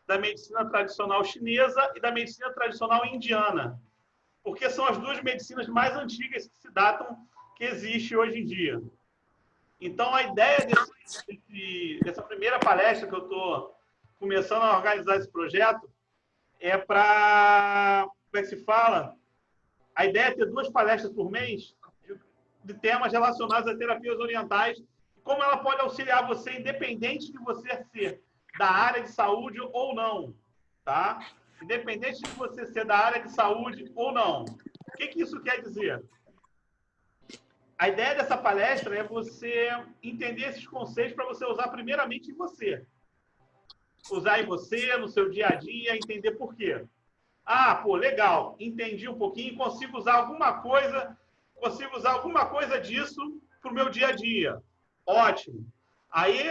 Da medicina tradicional chinesa e da medicina tradicional indiana, porque são as duas medicinas mais antigas que se datam que existe hoje em dia. Então, a ideia dessa primeira palestra que eu estou começando a organizar esse projeto é para, como é que se fala? A ideia é ter 2 palestras por mês de temas relacionados a terapias orientais e como ela pode auxiliar você, independente de você ser da área de saúde ou não, tá? Independente de você ser da área de saúde ou não. O que isso quer dizer? A ideia dessa palestra é você entender esses conceitos para você usar primeiramente em você. Usar em você, no seu dia a dia, entender por quê. Ah, pô, legal, entendi um pouquinho, consigo usar alguma coisa disso para o meu dia a dia. Ótimo. Aí,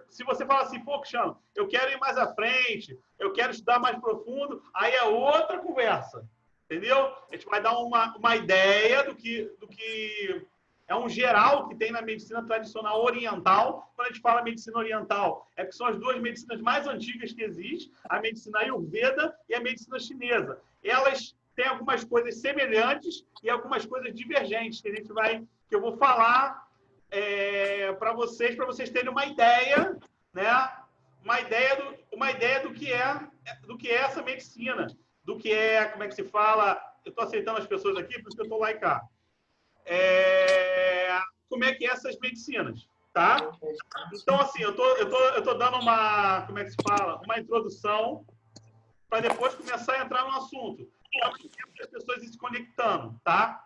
se você fala assim, pô, Cristiano, eu quero ir mais à frente, eu quero estudar mais profundo, aí é outra conversa, entendeu? A gente vai dar uma ideia do que é um geral que tem na medicina tradicional oriental. Quando a gente fala medicina oriental, é que são as 2 medicinas mais antigas que existem, a medicina Ayurveda e a medicina chinesa. Elas têm algumas coisas semelhantes e algumas coisas divergentes, que eu vou falar para vocês terem uma ideia, né? Uma ideia do que é essa medicina, do que é, como é que se fala. Eu estou aceitando as pessoas aqui, por isso que eu estou lá e cá. Como é que é essas medicinas, tá? Então, assim, eu tô dando como é que se fala? Uma introdução para depois começar a entrar no assunto. As pessoas se conectando, tá?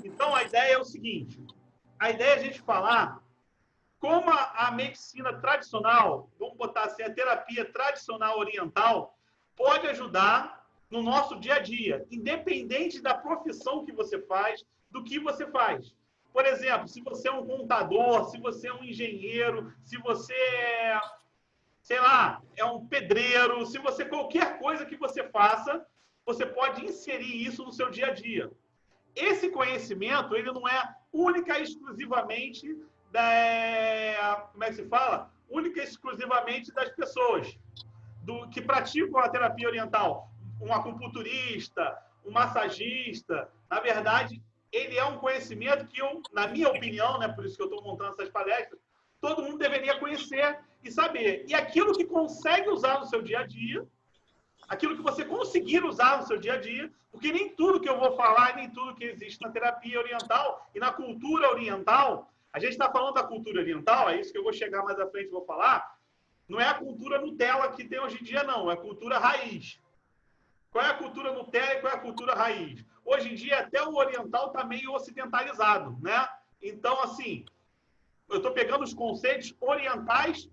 Então, a ideia é o seguinte. A ideia é a gente falar como a medicina tradicional, vamos botar assim, a terapia tradicional oriental, pode ajudar no nosso dia a dia, independente da profissão que você faz, do que você faz. Por exemplo, se você é um contador, se você é um engenheiro, se você é, sei lá, é um pedreiro, se você qualquer coisa que você faça, você pode inserir isso no seu dia a dia. Esse conhecimento, ele não é única e exclusivamente como é que se fala? Única e exclusivamente das pessoas que praticam a terapia oriental. Um acupunturista, um massagista. Na verdade, ele é um conhecimento que na minha opinião, né, por isso que eu estou montando essas palestras, todo mundo deveria conhecer e saber. E aquilo que consegue usar no seu dia a dia, aquilo que você conseguir usar no seu dia a dia, porque nem tudo que eu vou falar, nem tudo que existe na terapia oriental e na cultura oriental, a gente está falando da cultura oriental, é isso que eu vou chegar mais à frente e vou falar, não é a cultura Nutella que tem hoje em dia, não, é a cultura raiz. Qual é a cultura Nutella e qual é a cultura raiz? Hoje em dia, até o oriental está meio ocidentalizado, né? Então, assim, eu estou pegando os conceitos orientais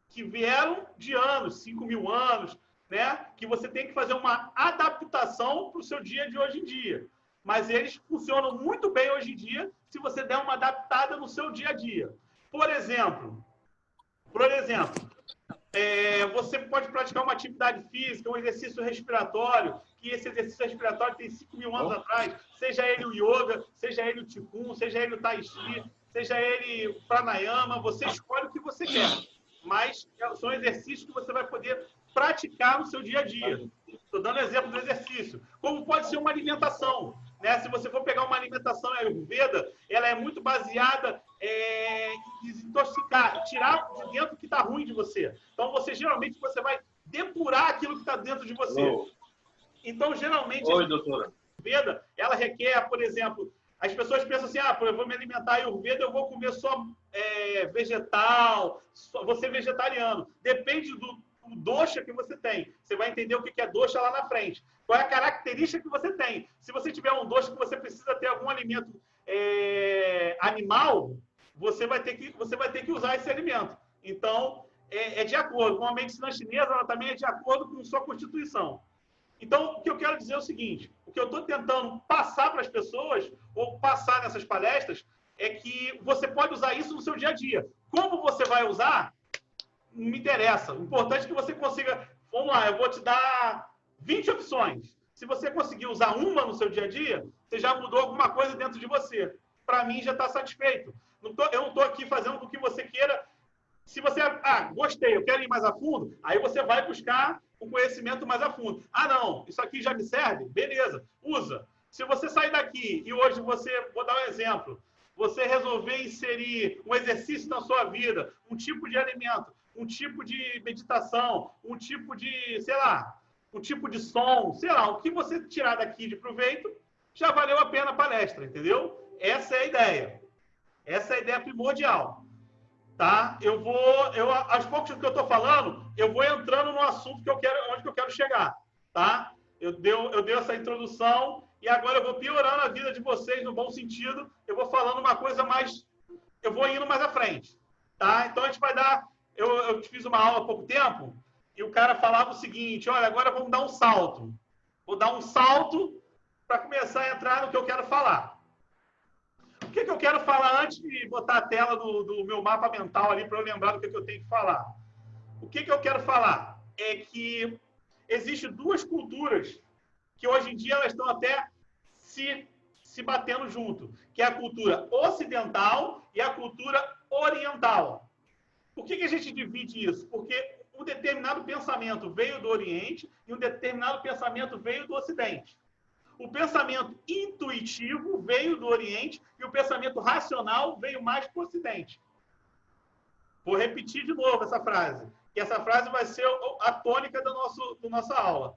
que vieram de anos, 5.000 anos, né? Que você tem que fazer uma adaptação para o seu dia de hoje em dia. Mas eles funcionam muito bem hoje em dia se você der uma adaptada no seu dia a dia. Por exemplo, você pode praticar uma atividade física, um exercício respiratório, que esse exercício respiratório tem 5.000 anos atrás, seja ele o yoga, seja ele o qigong, seja ele o tai chi, seja ele o pranayama, você escolhe o que você quer. Mas são exercícios que você vai poder praticar no seu dia a dia. Estou dando exemplo do exercício. Como pode ser uma alimentação. Né? Se você for pegar uma alimentação Ayurveda, ela é muito baseada em desintoxicar, tirar de dentro o que está ruim de você. Então, geralmente, você vai depurar aquilo que está dentro de você. Então, geralmente, Oi, doutora. A Ayurveda, ela requer, por exemplo, as pessoas pensam assim, eu vou me alimentar Ayurveda, eu vou comer só vegetal, vou ser vegetariano. Depende do dosha que você tem. Você vai entender o que é dosha lá na frente. Qual é a característica que você tem. Se você tiver um dosha que você precisa ter algum alimento animal, você vai ter que usar esse alimento. Então, é de acordo. Com a medicina chinesa, ela também é de acordo com sua constituição. Então, o que eu quero dizer é o seguinte, o que eu estou tentando passar para as pessoas, ou passar nessas palestras, é que você pode usar isso no seu dia a dia. Como você vai usar, não me interessa. O importante é que você consiga... Vamos lá, eu vou te dar 20 opções. Se você conseguir usar uma no seu dia a dia, você já mudou alguma coisa dentro de você. Para mim, já está satisfeito. Eu não estou aqui fazendo com que você queira. Se você, gostei, eu quero ir mais a fundo, aí você vai buscar um conhecimento mais a fundo. Não, isso aqui já me serve? Beleza, usa. Se você sair daqui e hoje vou dar um exemplo, você resolver inserir um exercício na sua vida, um tipo de alimento, um tipo de meditação, um tipo de, sei lá, um tipo de som, sei lá, o que você tirar daqui de proveito, já valeu a pena a palestra, entendeu? Essa é a ideia. Essa é a ideia primordial. Tá? Aos poucos que eu estou falando, eu vou entrando no assunto que eu quero, onde que eu quero chegar. Tá? Eu dei essa introdução e agora eu vou piorando a vida de vocês no bom sentido. Eu vou falando uma coisa mais... Eu vou indo mais à frente. Tá? Então, a gente vai dar... Eu fiz uma aula há pouco tempo e o cara falava o seguinte, olha, agora vamos dar um salto. Vou dar um salto para começar a entrar no que eu quero falar. O que eu quero falar antes de botar a tela do meu mapa mental ali para eu lembrar do que eu tenho que falar? O que eu quero falar é que existem duas culturas que hoje em dia elas estão até se batendo junto, que é a cultura ocidental e a cultura oriental. Por que a gente divide isso? Porque um determinado pensamento veio do Oriente e um determinado pensamento veio do Ocidente. O pensamento intuitivo veio do Oriente e o pensamento racional veio mais do Ocidente. Vou repetir de novo essa frase, que essa frase vai ser a tônica da nossa aula.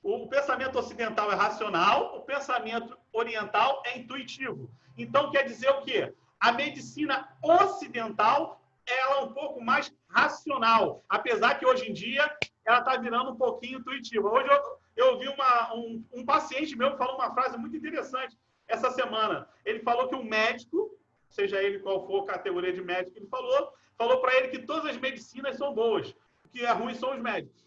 O pensamento ocidental é racional, o pensamento oriental é intuitivo. Então, quer dizer o quê? A medicina ocidental ela é um pouco mais racional, apesar que hoje em dia ela está virando um pouquinho intuitiva. Hoje eu ouvi um paciente meu falou uma frase muito interessante essa semana. Ele falou que um médico, seja ele qual for a categoria de médico que ele falou para ele que todas as medicinas são boas, o que é ruim são os médicos.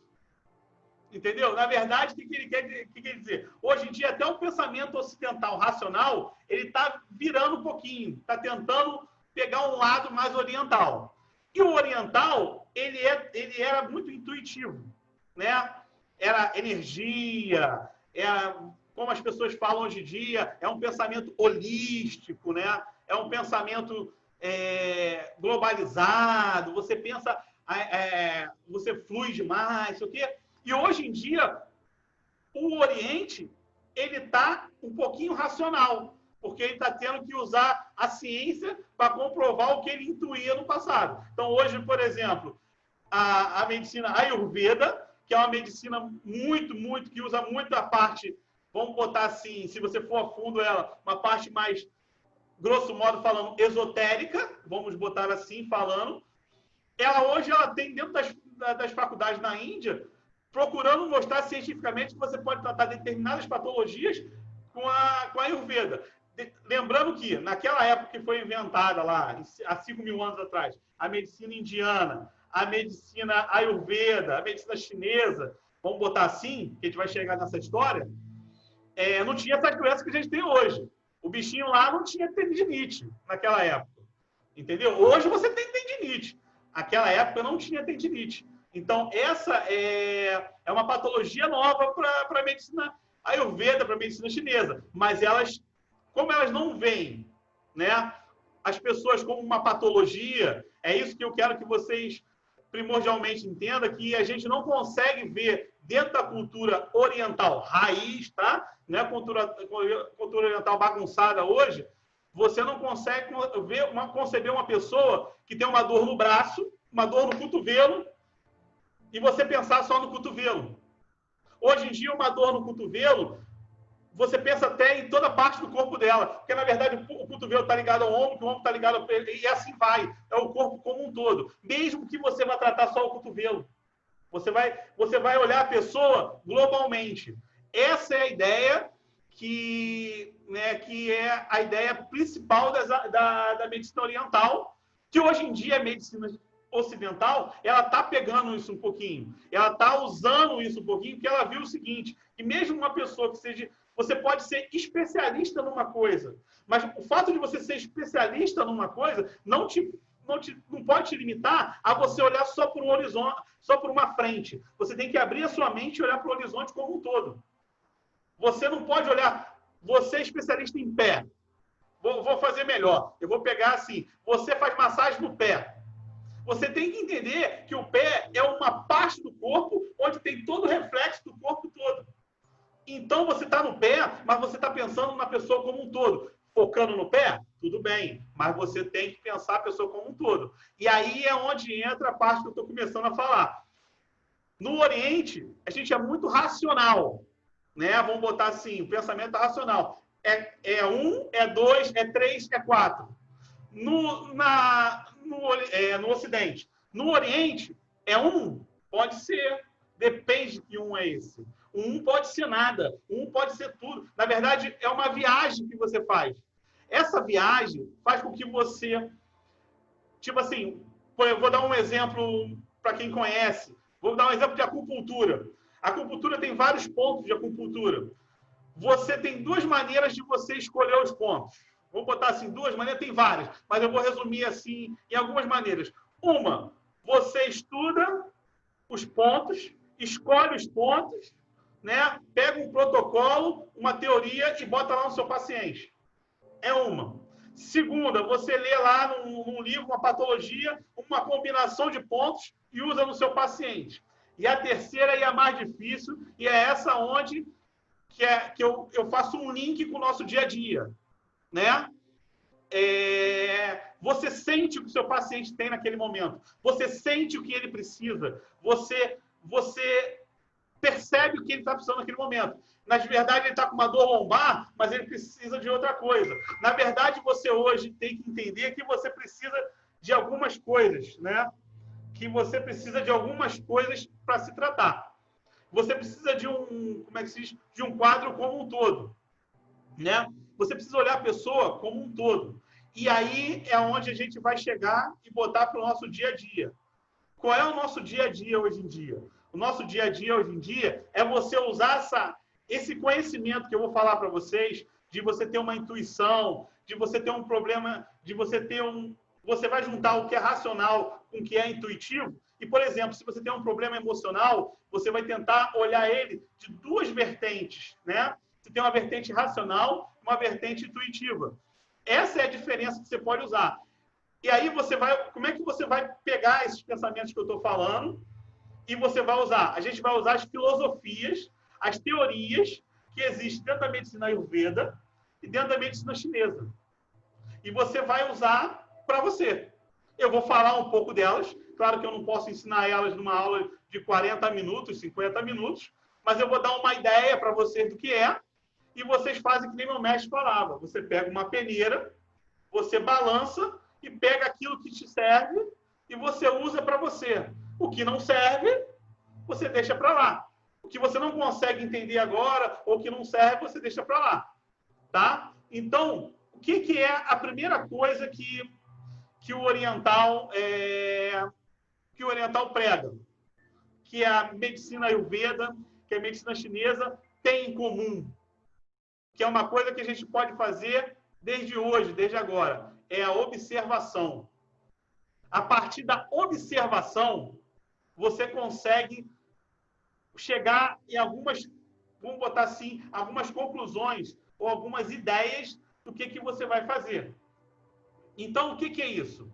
Entendeu? Na verdade, o que ele quer dizer? Hoje em dia, até o pensamento ocidental racional, ele está virando um pouquinho, está tentando pegar um lado mais oriental. E o oriental, ele era muito intuitivo, né? Era energia, como as pessoas falam hoje em dia, é um pensamento holístico, né? É um pensamento globalizado, você pensa, você flui demais, sei o quê. E hoje em dia, o Oriente, ele está um pouquinho racional, porque ele está tendo que usar a ciência para comprovar o que ele intuía no passado. Então, hoje, por exemplo, a medicina Ayurveda, que é uma medicina muito, que usa muito a parte, vamos botar assim, se você for a fundo ela, uma parte mais, grosso modo falando, esotérica, vamos botar assim falando, hoje ela tem dentro das faculdades na Índia, procurando mostrar cientificamente que você pode tratar determinadas patologias com a Ayurveda. Lembrando que, naquela época que foi inventada lá, há 5.000 anos atrás, a medicina indiana, a medicina Ayurveda, a medicina chinesa, vamos botar assim, que a gente vai chegar nessa história, não tinha essas doenças que a gente tem hoje. O bichinho lá não tinha tendinite naquela época. Entendeu? Hoje você tem tendinite. Naquela época não tinha tendinite. Então, essa é uma patologia nova para a medicina Ayurveda, para a medicina chinesa. Mas como elas não veem, né, as pessoas como uma patologia, é isso que eu quero que vocês primordialmente entendam, que a gente não consegue ver dentro da cultura oriental raiz, tá? Não é cultura oriental bagunçada hoje, você não consegue conceber uma pessoa que tem uma dor no braço, uma dor no cotovelo, e você pensar só no cotovelo. Hoje em dia, uma dor no cotovelo, você pensa até em toda parte do corpo dela, porque, na verdade, o cotovelo está ligado ao ombro, que o ombro está ligado ao peito, e assim vai. É o corpo como um todo. Mesmo que você vá tratar só o cotovelo. Você vai olhar a pessoa globalmente. Essa é a ideia que é a ideia principal da medicina oriental, que hoje em dia a medicina ocidental, ela está pegando isso um pouquinho, ela está usando isso um pouquinho, porque ela viu o seguinte, que mesmo uma pessoa que seja... Você pode ser especialista numa coisa, mas o fato de você ser especialista numa coisa não pode te limitar a você olhar só por um horizonte, só por uma frente. Você tem que abrir a sua mente e olhar para o horizonte como um todo. Você não pode olhar, você é especialista em pé. Vou fazer melhor. Eu vou pegar assim, você faz massagem no pé. Você tem que entender que o pé é uma parte do corpo onde tem todo o reflexo do corpo todo. Então, você está no pé, mas você está pensando na pessoa como um todo. Focando no pé? Tudo bem, mas você tem que pensar a pessoa como um todo. E aí é onde entra a parte que eu estou começando a falar. No Oriente, a gente é muito racional, né? Vamos botar assim, o pensamento racional. É 1, é 2, é 3, é 4. No Ocidente. No Oriente, é 1, pode ser. Depende de que 1 é esse. Um pode ser nada, um pode ser tudo. Na verdade, é uma viagem que você faz. Essa viagem faz com que você... Tipo assim, eu vou dar um exemplo para quem conhece. Vou dar um exemplo de acupuntura. A acupuntura tem vários pontos de acupuntura. Você tem duas maneiras de você escolher os pontos. Vou botar assim, duas maneiras, tem várias, mas eu vou resumir assim em algumas maneiras. Uma, você estuda os pontos, escolhe os pontos, né? Pega um protocolo, uma teoria e bota lá no seu paciente. É uma. Segunda, você lê lá num livro, uma patologia, uma combinação de pontos e usa no seu paciente. E a terceira é a mais difícil, e é essa onde que eu faço um link com o nosso dia a dia, né? Você sente o que o seu paciente tem naquele momento. Você sente o que ele precisa. Você percebe o que ele está precisando naquele momento. Na verdade, ele está com uma dor lombar, mas ele precisa de outra coisa. Na verdade, você hoje tem que entender que você precisa de algumas coisas, né? Que você precisa de algumas coisas para se tratar. Você precisa de como é que se diz? De um quadro como um todo, né? Você precisa olhar a pessoa como um todo. E aí é onde a gente vai chegar e botar para o nosso dia a dia. Qual é o nosso dia a dia hoje em dia? O nosso dia a dia hoje em dia é você usar esse conhecimento que eu vou falar para vocês, de você ter uma intuição, de você ter um problema, de você ter Você vai juntar o que é racional com o que é intuitivo. E, por exemplo, se você tem um problema emocional, você vai tentar olhar ele de duas vertentes, né? Você tem uma vertente racional e uma vertente intuitiva. Essa é a diferença que você pode usar. E aí como é que você vai pegar esses pensamentos que eu estou falando e você vai usar? A gente vai usar as filosofias, as teorias que existem dentro da medicina Ayurveda e dentro da medicina chinesa. E você vai usar para você. Eu vou falar um pouco delas. Claro que eu não posso ensinar elas numa aula de 40 minutos, 50 minutos, mas eu vou dar uma ideia para vocês do que é e vocês fazem que nem meu mestre falava. Você pega uma peneira, você balança e pega aquilo que te serve e você usa para você. O que não serve, você deixa para lá. O que você não consegue entender agora ou que não serve, você deixa para lá. Tá? Então, o que é a primeira coisa que o oriental prega? Que a medicina Ayurveda, que a medicina chinesa tem em comum. Que é uma coisa que a gente pode fazer desde hoje, desde agora. É a observação. A partir da observação, você consegue chegar em algumas, vamos botar assim, algumas conclusões ou algumas ideias do que você vai fazer. Então, o que é isso?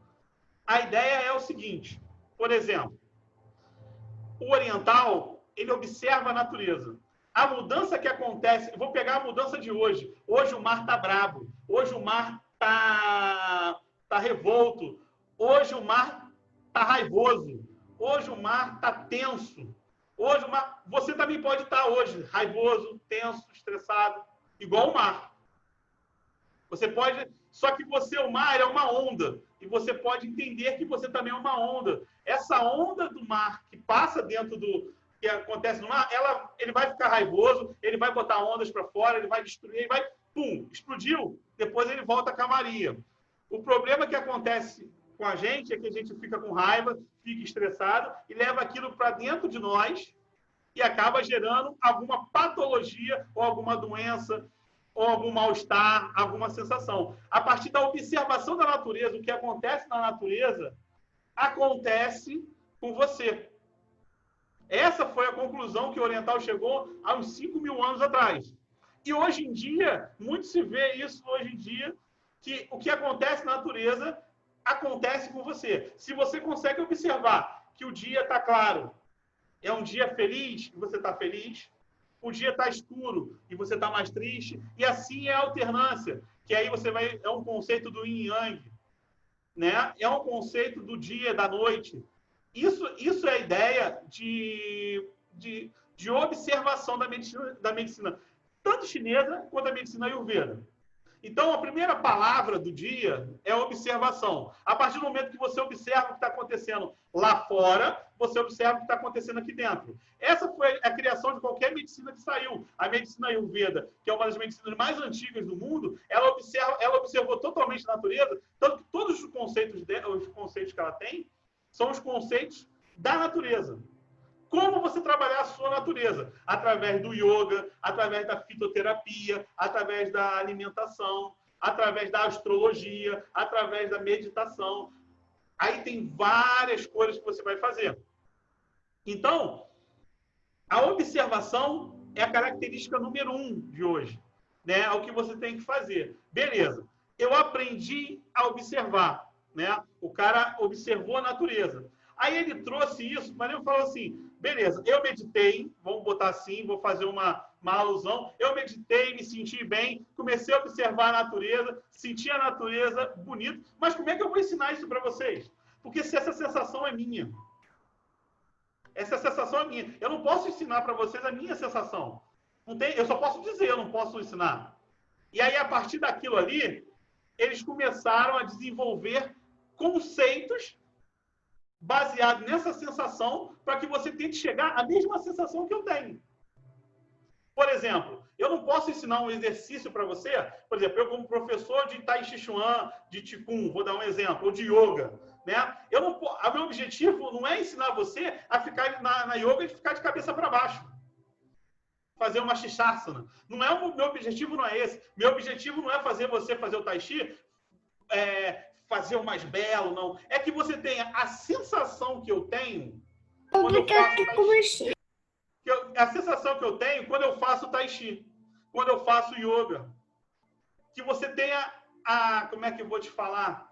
A ideia é o seguinte, por exemplo, o oriental, ele observa a natureza. A mudança que acontece, eu vou pegar a mudança de hoje. Hoje o mar está bravo, hoje o mar está revolto, hoje o mar está raivoso, hoje o mar está tenso. Hoje o mar, você também pode estar hoje raivoso, tenso, estressado, igual o mar. Você pode, só que o mar é uma onda e você pode entender que você também é uma onda. Essa onda do mar que passa dentro do que acontece no mar, ele vai ficar raivoso, ele vai botar ondas para fora, ele vai destruir, ele vai, pum, explodiu. Depois ele volta à calmaria. O problema que acontece com a gente é que a gente fica com raiva, fica estressado e leva aquilo para dentro de nós e acaba gerando alguma patologia ou alguma doença ou algum mal-estar, alguma sensação. A partir da observação da natureza, o que acontece na natureza, acontece com você. Essa foi a conclusão que o oriental chegou há uns 5.000 anos atrás. E hoje em dia, muito se vê isso hoje em dia, que o que acontece na natureza acontece com você. Se você consegue observar que o dia está claro, é um dia feliz e você está feliz, o dia está escuro e você está mais triste, e assim é a alternância, que aí você vai, é um conceito do yin yang, né? É um conceito do dia, da noite. Isso é a ideia de observação da medicina, tanto chinesa quanto a medicina ayurveda. Então, a primeira palavra do dia é observação. A partir do momento que você observa o que está acontecendo lá fora, você observa o que está acontecendo aqui dentro. Essa foi a criação de qualquer medicina que saiu. A medicina ayurveda, que é uma das medicinas mais antigas do mundo, ela observou totalmente a natureza, tanto que todos os conceitos que ela tem são os conceitos da natureza. Como você trabalhar a sua natureza? Através do yoga, através da fitoterapia, através da alimentação, através da astrologia, através da meditação. Aí tem várias coisas que você vai fazer. Então, a observação é a característica número 1 de hoje, né? É o que você tem que fazer. Beleza. Eu aprendi a observar, né? O cara observou a natureza. Aí ele trouxe isso, mas ele falou assim, beleza, eu meditei, vamos botar assim, vou fazer uma alusão, eu meditei, me senti bem, comecei a observar a natureza, senti a natureza bonita, mas como é que eu vou ensinar isso para vocês? Porque se essa sensação é minha, essa sensação é minha, eu não posso ensinar para vocês a minha sensação. Não tem, eu só posso dizer, eu não posso ensinar. E aí, a partir daquilo ali, eles começaram a desenvolver conceitos baseado nessa sensação, para que você tente chegar à mesma sensação que eu tenho. Por exemplo, eu não posso ensinar um exercício para você, por exemplo, eu como professor de Tai Chi Chuan, de Qigong, vou dar um exemplo, ou de Yoga, né? O meu objetivo não é ensinar você a ficar na yoga e ficar de cabeça para baixo. Fazer uma Shishasana. Meu objetivo não é esse. Meu objetivo não é fazer você fazer o Tai Chi fazer o mais belo, não. É que você tenha a sensação que eu tenho quando eu faço a sensação que eu tenho quando eu faço Tai Chi, quando eu faço yoga. Que você tenha como é que eu vou te falar?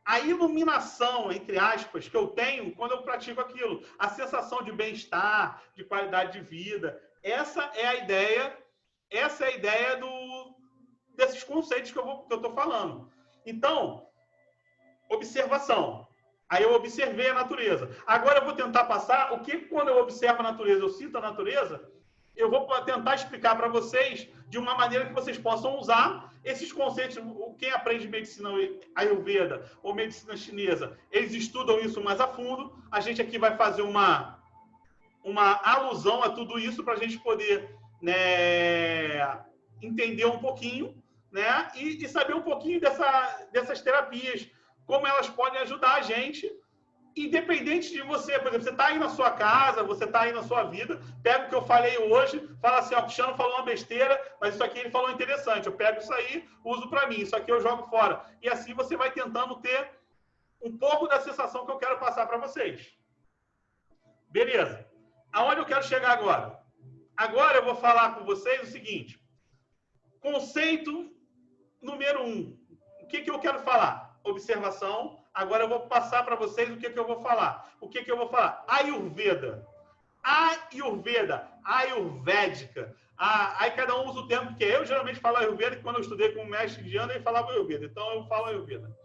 A iluminação, entre aspas, que eu tenho quando eu pratico aquilo. A sensação de bem-estar, de qualidade de vida. Essa é a ideia desses conceitos que eu estou falando. Então, observação. Aí eu observei a natureza. Agora eu vou tentar passar o que, quando eu observo a natureza, eu sinto a natureza, eu vou tentar explicar para vocês de uma maneira que vocês possam usar esses conceitos. Quem aprende medicina ayurveda ou medicina chinesa, eles estudam isso mais a fundo. A gente aqui vai fazer uma alusão a tudo isso para a gente poder, né, entender um pouquinho, né, e saber um pouquinho dessas terapias, como elas podem ajudar a gente, independente de você. Por exemplo, você está aí na sua casa, você está aí na sua vida, pega o que eu falei hoje, fala assim, ó, o Cristiano falou uma besteira, mas isso aqui ele falou interessante, eu pego isso aí, uso para mim, isso aqui eu jogo fora. E assim você vai tentando ter um pouco da sensação que eu quero passar para vocês. Beleza. Aonde eu quero chegar agora? Agora eu vou falar com vocês o seguinte, conceito número 1. O que eu quero falar? Observação. Agora eu vou passar para vocês o que eu vou falar. O que eu vou falar? Ayurveda. Ayurvédica. Aí cada um usa o termo que eu geralmente falo Ayurveda, que quando eu estudei com o mestre indiano, ele falava Ayurveda. Então eu falo Ayurveda.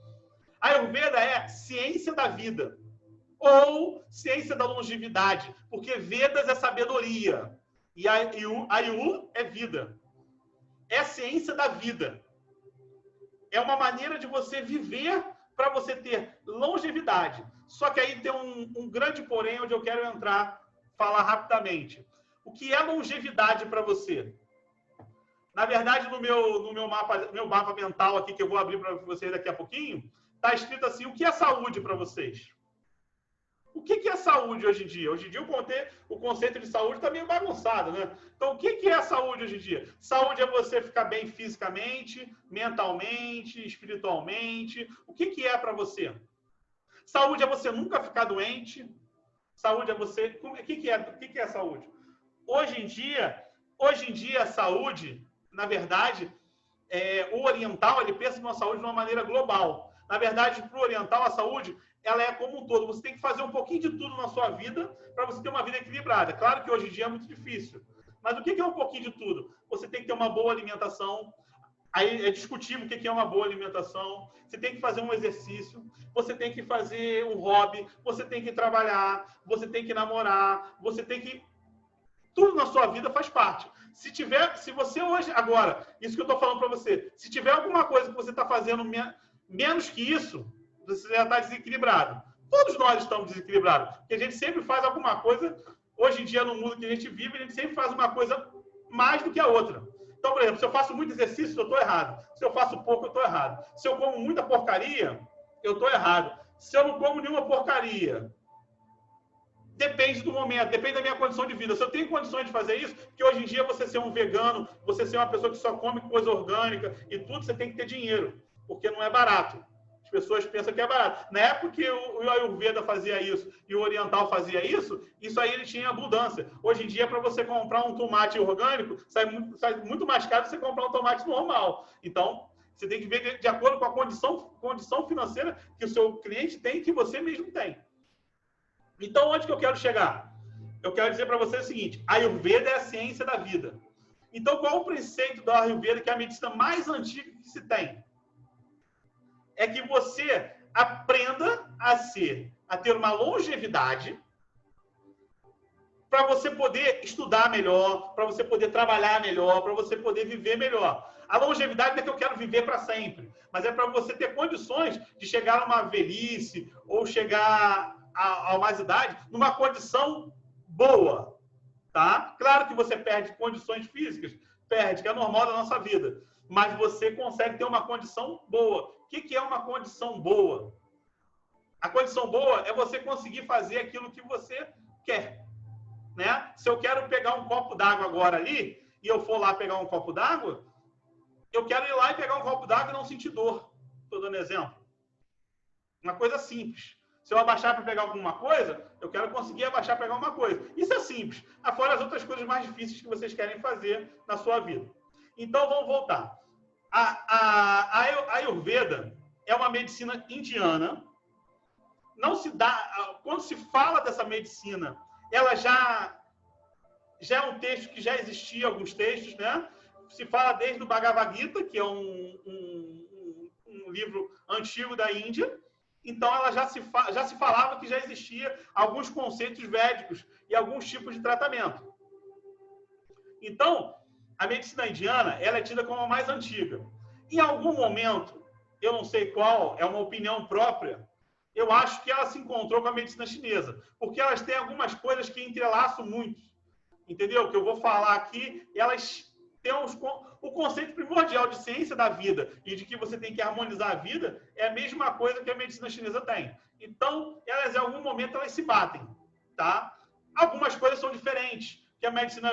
Ayurveda é ciência da vida. Ou ciência da longevidade. Porque Vedas é sabedoria. E Ayur é vida. É a ciência da vida. É uma maneira de você viver para você ter longevidade. Só que aí tem um grande porém onde eu quero entrar, falar rapidamente. O que é longevidade para você? Na verdade, no meu mapa mental aqui, que eu vou abrir para vocês daqui a pouquinho, está escrito assim, o que é saúde para vocês? O que é saúde hoje em dia? Hoje em dia o conceito de saúde está meio bagunçado, né? Então, o que é a saúde hoje em dia? Saúde é você ficar bem fisicamente, mentalmente, espiritualmente. O que é para você? Saúde é você nunca ficar doente. Saúde é você... O que é saúde? Hoje em dia, a saúde na verdade, o oriental, ele pensa na saúde de uma maneira global. Na verdade, para o oriental, a saúde, ela é como um todo. Você tem que fazer um pouquinho de tudo na sua vida para você ter uma vida equilibrada. Claro que hoje em dia é muito difícil. Mas o que é um pouquinho de tudo? Você tem que ter uma boa alimentação. Aí é discutível o que é uma boa alimentação. Você tem que fazer um exercício. Você tem que fazer um hobby. Você tem que trabalhar. Você tem que namorar. Você tem que... Tudo na sua vida faz parte. Se você hoje, agora, isso que eu estou falando para você, se tiver alguma coisa que você está fazendo menos que isso, você já está desequilibrado. Todos nós estamos desequilibrados. Porque a gente sempre faz alguma coisa, hoje em dia, no mundo que a gente vive, a gente sempre faz uma coisa mais do que a outra. Então, por exemplo, se eu faço muito exercício, eu estou errado. Se eu faço pouco, eu estou errado. Se eu como muita porcaria, eu estou errado. Se eu não como nenhuma porcaria, depende do momento, depende da minha condição de vida. Se eu tenho condições de fazer isso, porque hoje em dia você ser um vegano, você ser uma pessoa que só come coisa orgânica e tudo, você tem que ter dinheiro, porque não é barato. As pessoas pensam que é barato. Na época que o Ayurveda fazia isso e o Oriental fazia isso aí ele tinha abundância. Hoje em dia, para você comprar um tomate orgânico, sai muito mais caro do que você comprar um tomate normal. Então, você tem que ver de acordo com a condição financeira que o seu cliente tem e que você mesmo tem. Então, onde que eu quero chegar? Eu quero dizer para você o seguinte, a Ayurveda é a ciência da vida. Então, qual é o preceito da Ayurveda, que é a medicina mais antiga que se tem? É que você aprenda a ter uma longevidade para você poder estudar melhor, para você poder trabalhar melhor, para você poder viver melhor. A longevidade não é que eu quero viver para sempre, mas é para você ter condições de chegar a uma velhice ou chegar a mais idade numa condição boa, tá? Claro que você perde condições físicas, perde, que é normal da nossa vida, mas você consegue ter uma condição boa. O que é uma condição boa? A condição boa é você conseguir fazer aquilo que você quer, né? Se eu quero pegar um copo d'água agora ali, e eu for lá pegar um copo d'água, eu quero ir lá e pegar um copo d'água e não sentir dor. Estou dando exemplo. Uma coisa simples. Se eu abaixar para pegar alguma coisa, eu quero conseguir abaixar para pegar uma coisa. Isso é simples. Afora as outras coisas mais difíceis que vocês querem fazer na sua vida. Então, vamos voltar. A Ayurveda é uma medicina indiana. Não se dá... Quando se fala dessa medicina, ela já é um texto que já existia, alguns textos, né? Se fala desde o Bhagavad Gita, que é um livro antigo da Índia. Então, ela já se falava que já existia alguns conceitos védicos e alguns tipos de tratamento. Então, a medicina indiana, ela é tida como a mais antiga. Em algum momento, eu não sei qual, é uma opinião própria, eu acho que ela se encontrou com a medicina chinesa, porque elas têm algumas coisas que entrelaçam muito, entendeu? Que eu vou falar aqui, elas têm o conceito primordial de ciência da vida e de que você tem que harmonizar a vida é a mesma coisa que a medicina chinesa tem. Então, elas em algum momento elas se batem, tá? Algumas coisas são diferentes, que a medicina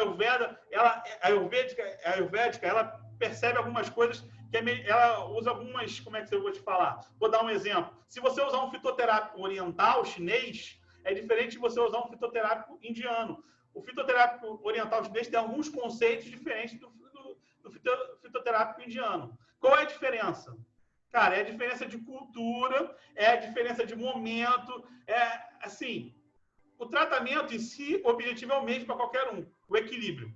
ayurvédica, ela percebe algumas coisas que ela usa algumas, como é que eu vou te falar? Vou dar um exemplo. Se você usar um fitoterápico oriental, chinês, é diferente de você usar um fitoterápico indiano. O fitoterápico oriental chinês tem alguns conceitos diferentes do fitoterápico indiano. Qual é a diferença? Cara, é a diferença de cultura, é a diferença de momento, assim, o tratamento em si, o objetivo é o mesmo para qualquer um, o equilíbrio.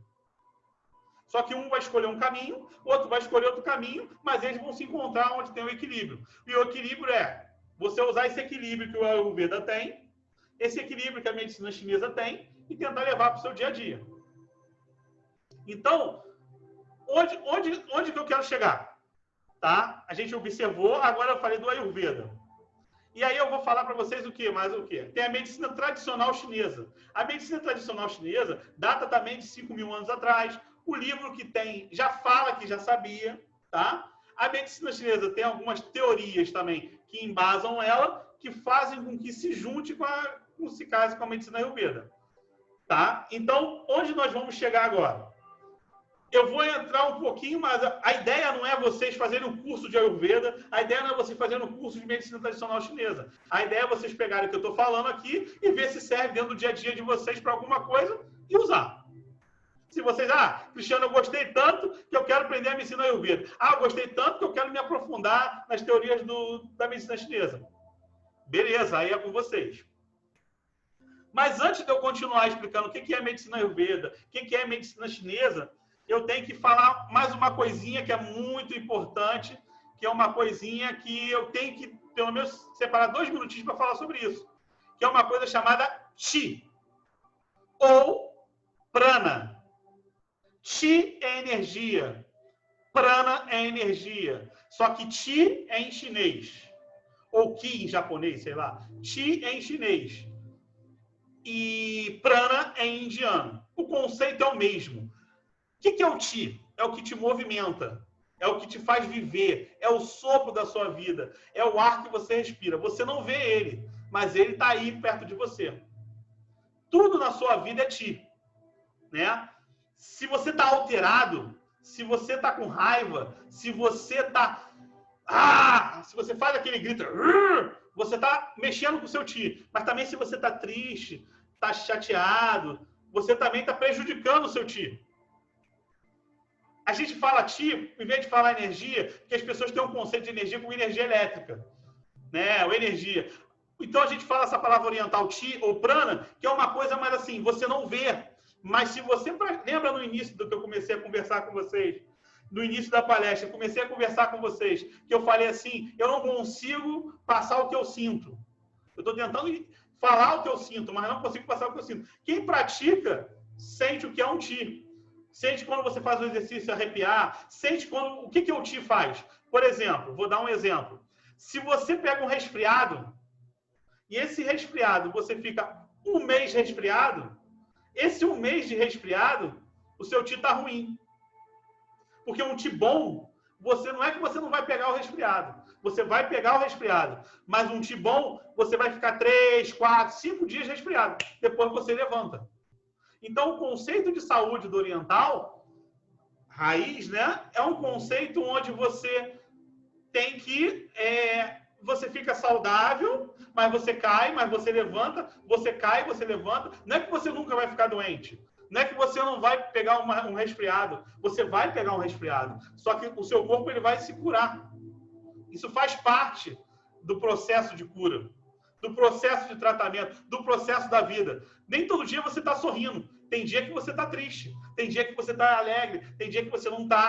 Só que um vai escolher um caminho, o outro vai escolher outro caminho, mas eles vão se encontrar onde tem o equilíbrio. E o equilíbrio é você usar esse equilíbrio que o Ayurveda tem, esse equilíbrio que a medicina chinesa tem, e tentar levar para o seu dia a dia. Então, onde que eu quero chegar? Tá? A gente observou, agora eu falei do Ayurveda. E aí eu vou falar para vocês o quê? Mais o quê? Tem a medicina tradicional chinesa. A medicina tradicional chinesa data também de 5.000 anos atrás. O livro que tem já fala que já sabia, tá? A medicina chinesa tem algumas teorias também que embasam ela, que fazem com que se junte se case com a medicina Ayurveda. Tá? Então, onde nós vamos chegar agora? Eu vou entrar um pouquinho, mas a ideia não é vocês fazerem um curso de Ayurveda, a ideia não é vocês fazerem um curso de medicina tradicional chinesa. A ideia é vocês pegarem o que eu estou falando aqui e ver se serve dentro do dia a dia de vocês para alguma coisa e usar. Se vocês, Cristiano, eu gostei tanto que eu quero aprender a medicina Ayurveda. Eu gostei tanto que eu quero me aprofundar nas teorias da medicina chinesa. Beleza, aí é com vocês. Mas antes de eu continuar explicando o que é medicina Ayurveda, o que é medicina chinesa, eu tenho que falar mais uma coisinha que é muito importante, que é uma coisinha que eu tenho que, pelo menos, separar 2 minutinhos para falar sobre isso, que é uma coisa chamada Qi, ou Prana. Qi é energia, Prana é energia, só que Qi é em chinês, ou Qi em japonês, sei lá. Qi é em chinês e Prana é em indiano. O conceito é o mesmo. O que é o Qi? É o que te movimenta, é o que te faz viver, é o sopro da sua vida, é o ar que você respira. Você não vê ele, mas ele está aí perto de você. Tudo na sua vida é Qi, né? Se você está alterado, se você está com raiva, se você está... se você faz aquele grito, você está mexendo com o seu Qi. Mas também se você está triste, está chateado, você também está prejudicando o seu Qi. A gente fala Qi, em vez de falar energia, porque as pessoas têm um conceito de energia como energia elétrica, né? Ou energia. Então a gente fala essa palavra oriental Qi ou Prana, que é uma coisa mais assim, você não vê. Mas se você lembra no início do que eu comecei a conversar com vocês, no início da palestra, eu comecei a conversar com vocês, que eu falei assim, eu não consigo passar o que eu sinto. Eu estou tentando falar o que eu sinto, mas não consigo passar o que eu sinto. Quem pratica, sente o que é um Qi. Sente quando você faz o exercício arrepiar, sente quando... O que o Qi faz? Por exemplo, vou dar um exemplo. Se você pega um resfriado, e esse resfriado, você fica 1 mês resfriado, esse 1 mês de resfriado, o seu Qi está ruim. Porque um Qi bom, não é que você não vai pegar o resfriado. Você vai pegar o resfriado. Mas um Qi bom, você vai ficar 3, 4, 5 dias resfriado. Depois você levanta. Então, o conceito de saúde do oriental, raiz, né? É um conceito onde você tem que... você fica saudável, mas você cai, mas você levanta, você cai, você levanta. Não é que você nunca vai ficar doente. Não é que você não vai pegar um resfriado. Você vai pegar um resfriado. Só que o seu corpo ele vai se curar. Isso faz parte do processo de cura, do processo de tratamento, do processo da vida. Nem todo dia você está sorrindo. Tem dia que você está triste. Tem dia que você está alegre. Tem dia que você não está.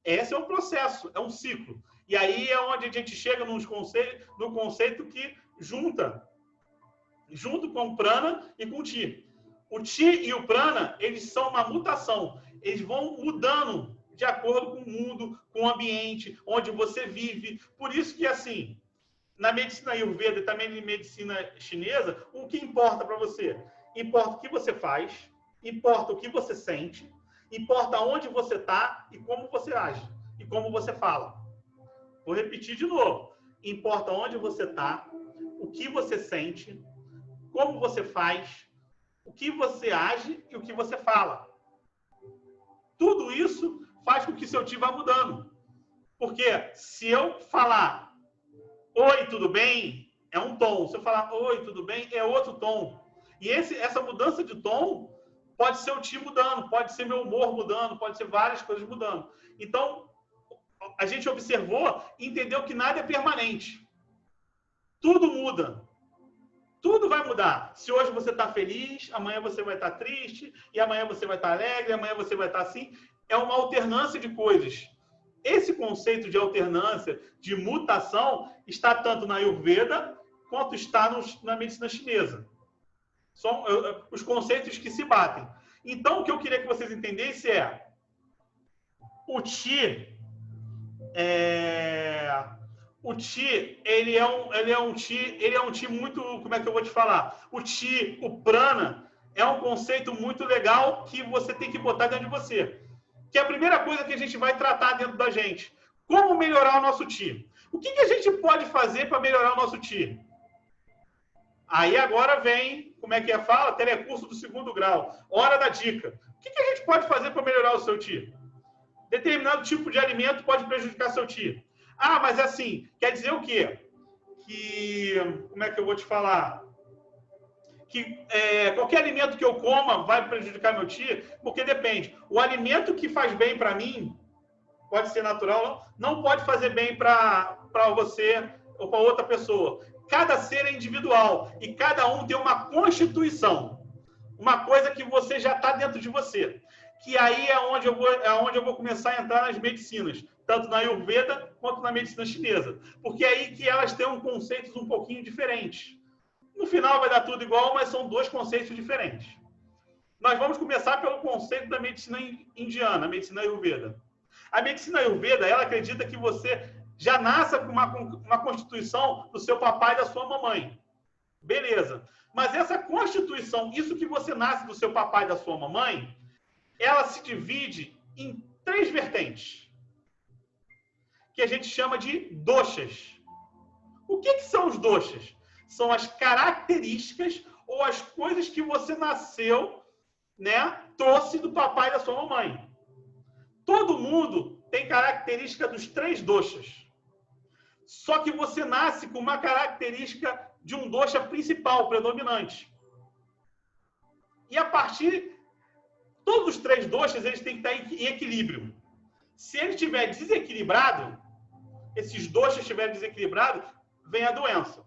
Esse é um processo, é um ciclo. E aí é onde a gente chega no conceito que junta, junto com o Prana e com o Qi. O Qi e o Prana, eles são uma mutação. Eles vão mudando de acordo com o mundo, com o ambiente, onde você vive. Por isso que, assim, na medicina Ayurveda e também na medicina chinesa, o que importa para você? Importa o que você faz, importa o que você sente, importa onde você está e como você age, e como você fala. Vou repetir de novo. Importa onde você está, o que você sente, como você faz, o que você age e o que você fala. Tudo isso faz com que seu Qi vá mudando. Porque se eu falar oi, tudo bem, é um tom. Se eu falar oi, tudo bem, é outro tom. E essa mudança de tom pode ser o Qi mudando, pode ser meu humor mudando, pode ser várias coisas mudando. Então, a gente observou e entendeu que nada é permanente. Tudo muda. Tudo vai mudar. Se hoje você está feliz, amanhã você vai estar triste, e amanhã você vai estar alegre, amanhã você vai estar assim. É uma alternância de coisas. Esse conceito de alternância, de mutação, está tanto na Ayurveda quanto está na medicina chinesa. São os conceitos que se batem. Então, o que eu queria que vocês entendessem é o Qi. O Qi, ele é um Qi muito, como é que eu vou te falar? O Qi, o Prana, é um conceito muito legal que você tem que botar dentro de você. Que é a primeira coisa que a gente vai tratar dentro da gente. Como melhorar o nosso Qi? O que a gente pode fazer para melhorar o nosso Qi? Aí agora vem, como é que fala? Telecurso do 2º grau. Hora da dica. O que a gente pode fazer para melhorar o seu Qi? Determinado tipo de alimento pode prejudicar seu Qi. Mas assim, quer dizer o quê? Como é que eu vou te falar? qualquer alimento que eu coma vai prejudicar meu Chi, porque depende. O alimento que faz bem para mim, pode ser natural, não pode fazer bem para você ou para outra pessoa. Cada ser é individual e cada um tem uma constituição, uma coisa que você já está dentro de você. Que aí é onde eu vou começar a entrar nas medicinas, tanto na Ayurveda quanto na medicina chinesa. Porque é aí que elas têm conceitos um pouquinho diferentes. No final vai dar tudo igual, mas são dois conceitos diferentes. Nós vamos começar pelo conceito da medicina indiana, a medicina Ayurveda. A medicina Ayurveda, ela acredita que você já nasce com uma constituição do seu papai e da sua mamãe. Beleza. Mas essa constituição, isso que você nasce do seu papai e da sua mamãe, ela se divide em 3 vertentes, que a gente chama de doshas. O que são os doshas? São as características ou as coisas que você nasceu, né, trouxe do papai e da sua mamãe. Todo mundo tem característica dos 3 doshas. Só que você nasce com uma característica de um dosha principal, predominante. E a partir... Todos os 3 doshas, eles têm que estar em equilíbrio. Se ele estiver desequilibrado, esses doshas estiverem desequilibrados, vem a doença.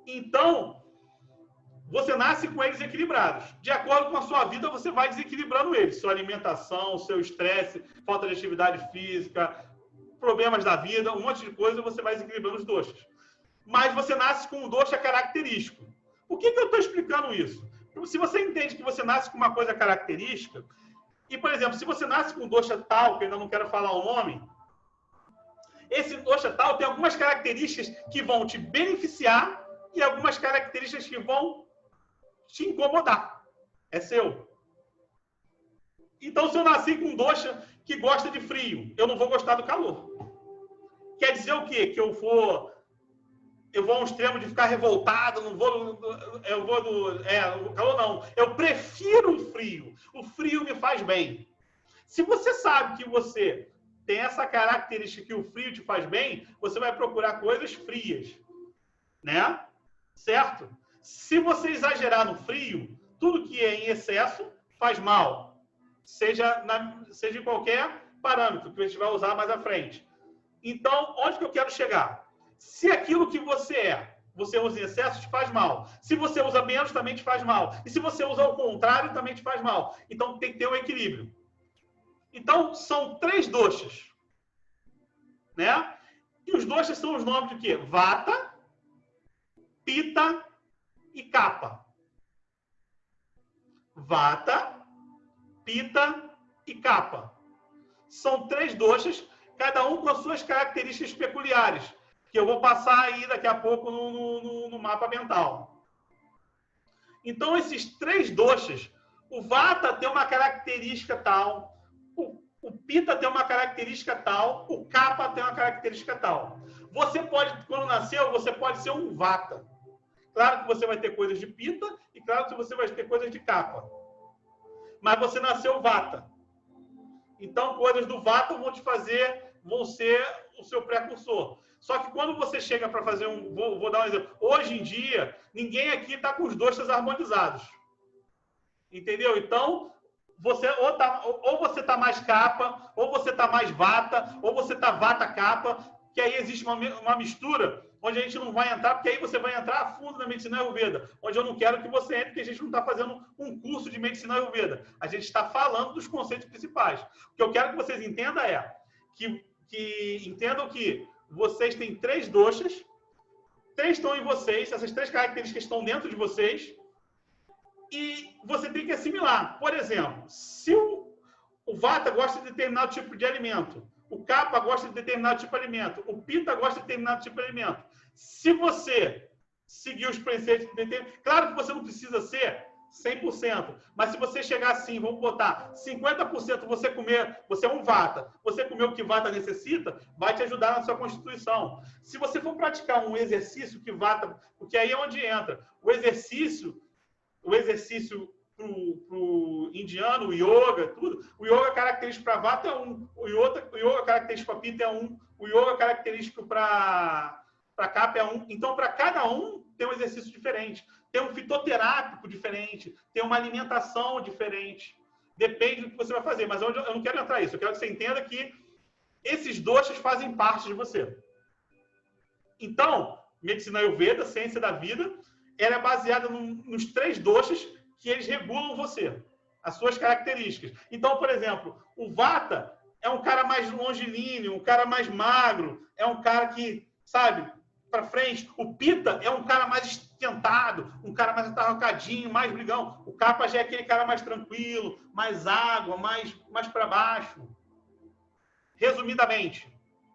Então, você nasce com eles equilibrados. De acordo com a sua vida, você vai desequilibrando eles. Sua alimentação, seu estresse, falta de atividade física, problemas da vida, um monte de coisa, você vai desequilibrando os doshas. Mas você nasce com um dosha característico. Por que eu estou explicando isso? Se você entende que você nasce com uma coisa característica, e, por exemplo, se você nasce com um dosha tal, que eu ainda não quero falar o nome, esse dosha tal tem algumas características que vão te beneficiar e algumas características que vão te incomodar. É seu. Então, se eu nasci com um dosha que gosta de frio, eu não vou gostar do calor. Quer dizer o quê? Que eu vou a um extremo de ficar revoltado, o calor não. Eu prefiro o frio. O frio me faz bem. Se você sabe que você tem essa característica que o frio te faz bem, você vai procurar coisas frias, né? Certo? Se você exagerar no frio, tudo que é em excesso faz mal. Seja em qualquer parâmetro que a gente vai usar mais à frente. Então, onde que eu quero chegar? Se aquilo que você usa em excesso, te faz mal. Se você usa menos, também te faz mal. E se você usa ao contrário, também te faz mal. Então, tem que ter um equilíbrio. Então, são 3 doshas, né? E os doshas são os nomes de quê? Vata, Pitta e Kapha. Vata, Pitta e Kapha. São 3 doshas, cada um com as suas características peculiares, que eu vou passar aí daqui a pouco no mapa mental. Então, esses 3 doshas, o Vata tem uma característica tal, o Pitta tem uma característica tal, o Kapha tem uma característica tal. Você pode, quando nasceu, você pode ser um Vata. Claro que você vai ter coisas de Pitta e claro que você vai ter coisas de Kapha. Mas você nasceu Vata. Então, coisas do Vata vão ser o seu precursor. Só que quando você chega para fazer vou dar um exemplo. Hoje em dia, ninguém aqui está com os doshas harmonizados. Entendeu? Então, você ou você está mais Kapha, ou você está mais Vata, ou você está Vata Kapha, que aí existe uma mistura onde a gente não vai entrar, porque aí você vai entrar a fundo na medicina Ayurveda, onde eu não quero que você entre, porque a gente não está fazendo um curso de medicina Ayurveda. A gente está falando dos conceitos principais. O que eu quero que vocês entendam entendam que vocês têm 3 doshas, 3 estão em vocês, essas 3 características estão dentro de vocês, e você tem que assimilar. Por exemplo, se o Vata gosta de determinado tipo de alimento, o Kapha gosta de determinado tipo de alimento, o Pitta gosta de determinado tipo de alimento. Se você seguir os preceitos, claro que você não precisa ser 100%, mas se você chegar assim, vamos botar 50% você é um Vata, você comer o que Vata necessita, vai te ajudar na sua constituição. Se você for praticar um exercício que Vata, porque aí é onde entra, o exercício pro indiano, o yoga, tudo. O yoga característico para Vata é um, o yoga característico para Pitta é um, o yoga característico para Kapha é um. Então, para cada um, tem um exercício diferente, tem um fitoterápico diferente, tem uma alimentação diferente. Depende do que você vai fazer. Mas eu não quero entrar nisso. Eu quero que você entenda que esses doshas fazem parte de você. Então, medicina Ayurveda, ciência da vida, ela é baseada nos 3 doshas que eles regulam você, as suas características. Então, por exemplo, o Vata é um cara mais longilíneo, um cara mais magro, é um cara que, sabe, para frente. O Pitta é um cara mais esquentado, um cara mais atarracadinho, mais brigão. O Kapha já é aquele cara mais tranquilo, mais água, mais para baixo. Resumidamente,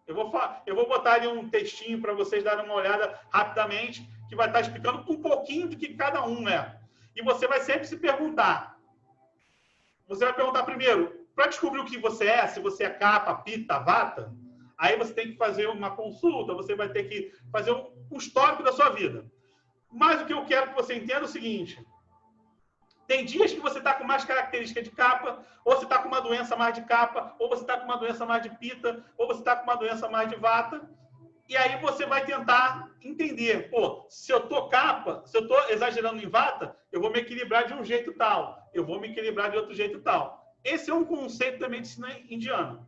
eu vou botar ali um textinho para vocês darem uma olhada rapidamente, que vai estar explicando um pouquinho do que cada um é. E você vai sempre se perguntar. Você vai perguntar primeiro, para descobrir o que você é, se você é Kapha, Pitta, Vata, aí você tem que fazer uma consulta, você vai ter que fazer um histórico da sua vida. Mas o que eu quero que você entenda é o seguinte: tem dias que você está com mais características de Kapha, ou você está com uma doença mais de Kapha, ou você está com uma doença mais de Pitta, ou você está com uma doença mais de Vata. E aí você vai tentar entender, pô, se eu estou Kapha, se eu estou exagerando em Vata, eu vou me equilibrar de um jeito tal, eu vou me equilibrar de outro jeito tal. Esse é um conceito da medicina indiana.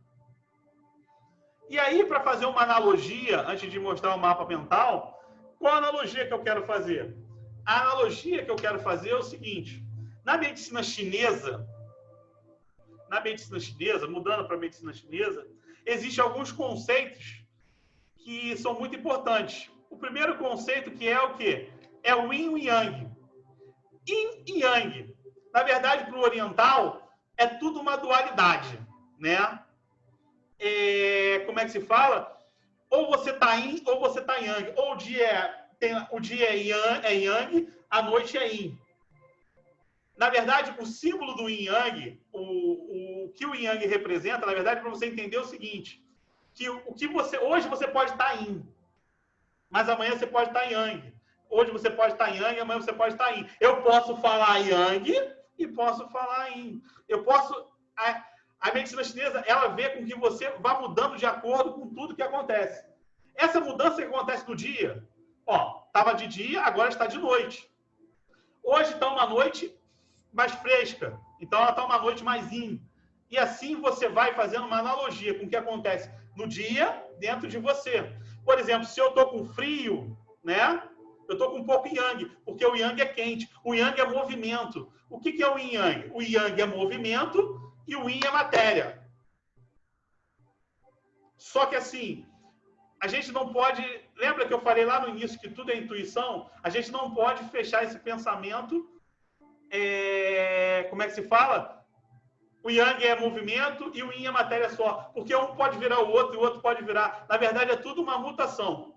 E aí, para fazer uma analogia, antes de mostrar o mapa mental, qual a analogia que eu quero fazer? A analogia que eu quero fazer é o seguinte: na medicina chinesa, mudando para a medicina chinesa, existem alguns conceitos que são muito importantes. O primeiro conceito que é o quê? É o Yin e Yang. Yin e Yang. Na verdade, para o oriental, é tudo uma dualidade, né? Como é que se fala? Ou você está Yin ou você está Yang. Ou o dia é Yang, a noite é Yin. Na verdade, o símbolo do Yin Yang, o que o Yin Yang representa, na verdade, para você entender o seguinte: que hoje você pode estar Yin, mas amanhã você pode estar Yang. Hoje você pode estar Yang, amanhã você pode estar Yin. Eu posso falar Yang e posso falar Yin. Eu posso... A medicina chinesa, ela vê com que você vá mudando de acordo com tudo que acontece. Essa mudança que acontece no dia, estava de dia, agora está de noite. Hoje está uma noite mais fresca, então ela está uma noite mais Yin. E assim você vai fazendo uma analogia com o que acontece no dia dentro de você. Por exemplo, se eu estou com frio, né? Eu estou com um pouco Yang, porque o Yang é quente, o Yang é movimento. O que é o Yin Yang? O Yang é movimento e o Yin é matéria. Só que assim, a gente não pode... Lembra que eu falei lá no início que tudo é intuição? A gente não pode fechar esse pensamento... Como é que se fala? O Yang é movimento e o Yin é matéria só. Porque um pode virar o outro e o outro pode virar. Na verdade, é tudo uma mutação.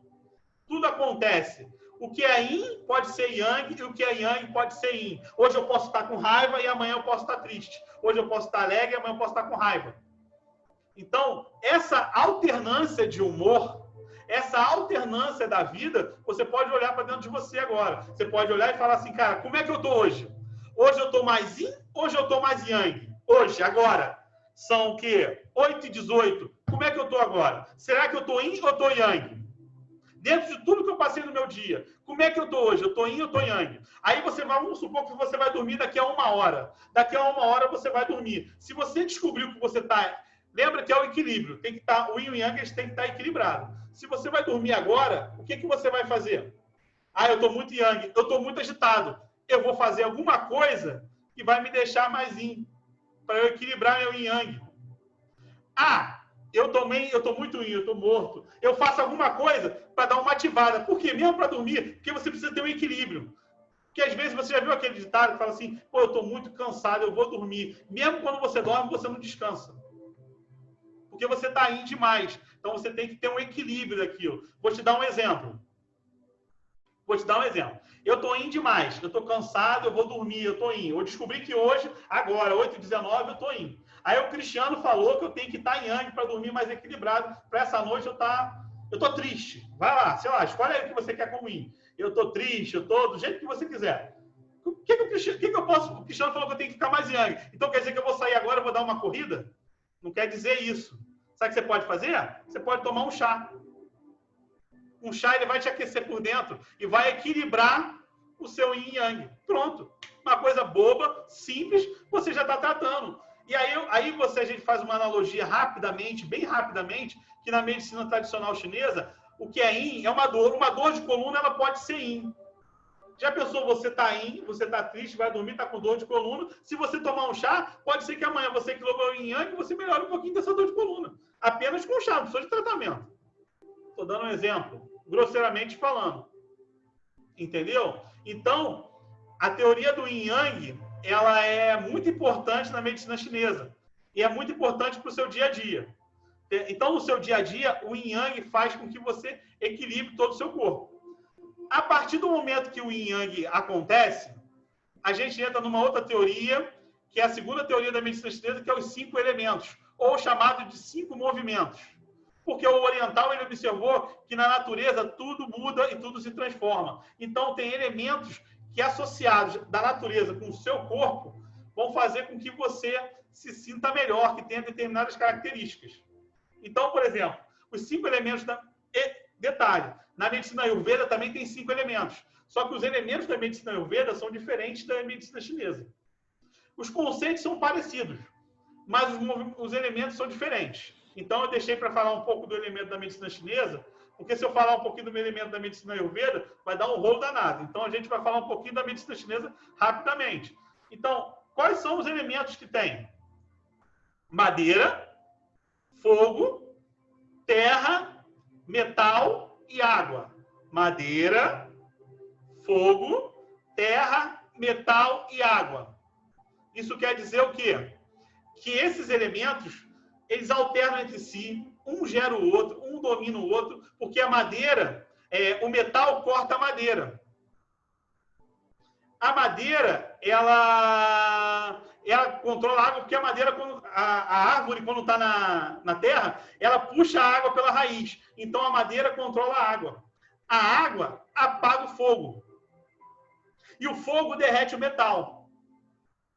Tudo acontece. O que é Yin pode ser Yang e o que é Yang pode ser Yin. Hoje eu posso estar com raiva e amanhã eu posso estar triste. Hoje eu posso estar alegre e amanhã eu posso estar com raiva. Então, essa alternância de humor, essa alternância da vida, você pode olhar para dentro de você agora. Você pode olhar e falar assim, cara, como é que eu estou hoje? Hoje eu estou mais Yin, hoje eu estou mais Yang. Hoje, agora, são o quê? 8h18. Como é que eu estou agora? Será que eu estou Yin ou estou Yang? Dentro de tudo que eu passei no meu dia, como é que eu estou hoje? Eu estou Yin ou estou Yang? Aí vamos supor que você vai dormir daqui a 1 hora. Daqui a 1 hora você vai dormir. Se você descobriu que você está... Lembra que é o equilíbrio. Tem que estar, o Yin e o Yang, eles têm que estar equilibrados. Se você vai dormir agora, o que você vai fazer? Eu estou muito Yang, eu estou muito agitado. Eu vou fazer alguma coisa que vai me deixar mais Yin, para eu equilibrar meu Yin Yang. Eu estou muito Yin, eu estou morto. Eu faço alguma coisa para dar uma ativada. Por quê? Mesmo para dormir, porque você precisa ter um equilíbrio. Porque às vezes você já viu aquele ditado que fala assim, eu estou muito cansado, eu vou dormir. Mesmo quando você dorme, você não descansa. Porque você está Yin demais. Então você tem que ter um equilíbrio daquilo. Vou te dar um exemplo. Eu estou Yin demais, eu estou cansado, eu vou dormir, eu estou Yin. Eu descobri que hoje, agora, 8h19, eu estou Yin. Aí o Cristiano falou que eu tenho que estar Yang para dormir mais equilibrado. Para essa noite eu estou triste. Vai lá, sei lá, escolhe aí o que você quer como Yin. Eu estou triste, eu estou do jeito que você quiser. O que eu posso... O Cristiano falou que eu tenho que ficar mais Yang. Então quer dizer que eu vou sair agora e vou dar uma corrida? Não quer dizer isso. Sabe o que você pode fazer? Você pode tomar um chá. Um chá ele vai te aquecer por dentro e vai equilibrar o seu yin e yang. Pronto. Uma coisa boba, simples, você já está tratando. E aí a gente faz uma analogia rapidamente, bem rapidamente, que na medicina tradicional chinesa, o que é yin é uma dor. Uma dor de coluna, ela pode ser yin. Já pensou, você está yin, você está triste, vai dormir, está com dor de coluna. Se você tomar um chá, pode ser que amanhã você equilibrou o yin e yang e você melhore um pouquinho dessa dor de coluna. Apenas com chá, não precisa de tratamento. Estou dando um exemplo, grosseiramente falando. Entendeu? Então, a teoria do yin yang, ela é muito importante na medicina chinesa. E é muito importante para o seu dia a dia. Então, no seu dia a dia, o yin yang faz com que você equilibre todo o seu corpo. A partir do momento que o yin yang acontece, a gente entra numa outra teoria, que é a segunda teoria da medicina chinesa, que é os 5 elementos, ou chamado de 5 movimentos. Porque o oriental ele observou que na natureza tudo muda e tudo se transforma. Então, tem elementos que, associados da natureza com o seu corpo, vão fazer com que você se sinta melhor, que tenha determinadas características. Então, por exemplo, os 5 elementos da... Detalhe, na medicina Ayurveda também tem 5 elementos. Só que os elementos da medicina Ayurveda são diferentes da medicina chinesa. Os conceitos são parecidos, mas os elementos são diferentes. Então, eu deixei para falar um pouco do elemento da medicina chinesa, porque se eu falar um pouquinho do elemento da medicina Ayurveda, vai dar um rolo danado. Então, a gente vai falar um pouquinho da medicina chinesa rapidamente. Então, quais são os elementos que tem? Madeira, fogo, terra, metal e água. Madeira, fogo, terra, metal e água. Isso quer dizer o quê? Que esses elementos, eles alternam entre si, um gera o outro, um domina o outro, porque a madeira, o metal corta a madeira. A madeira, ela controla a água, porque a madeira, a árvore, quando está na terra, ela puxa a água pela raiz. Então, a madeira controla a água. A água apaga o fogo. E o fogo derrete o metal.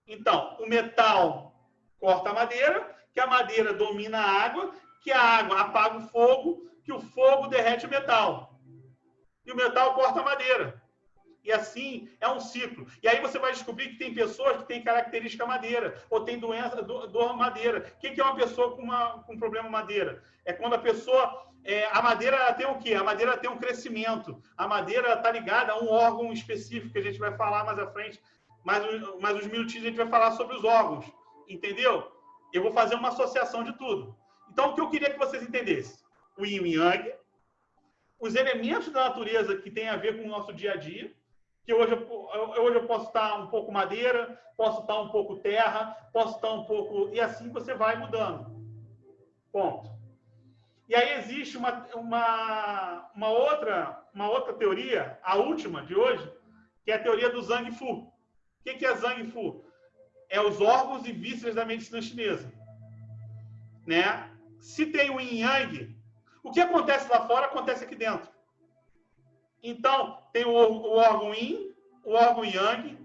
Então, o metal corta a madeira, que a madeira domina a água, que a água apaga o fogo, que o fogo derrete o metal. E o metal corta a madeira. E assim é um ciclo. E aí você vai descobrir que tem pessoas que têm característica madeira, ou tem doença, dor madeira. O que é uma pessoa com problema madeira? É quando a pessoa... a madeira ela tem o quê? A madeira tem um crescimento. A madeira está ligada a um órgão específico, que a gente vai falar mais à frente. Mais uns minutinhos a gente vai falar sobre os órgãos. Entendeu? Eu vou fazer uma associação de tudo. Então, o que eu queria que vocês entendessem? O yin e yang, os elementos da natureza que tem a ver com o nosso dia a dia, que hoje eu posso estar um pouco madeira, posso estar um pouco terra, posso estar um pouco... E assim você vai mudando. Ponto. E aí existe uma outra teoria, a última de hoje, que é a teoria do Zhang Fu. O que é Zhang Fu? É os órgãos e vísceras da medicina chinesa. Né? Se tem o yin yang, o que acontece lá fora acontece aqui dentro. Então, tem o órgão yin, o órgão yang.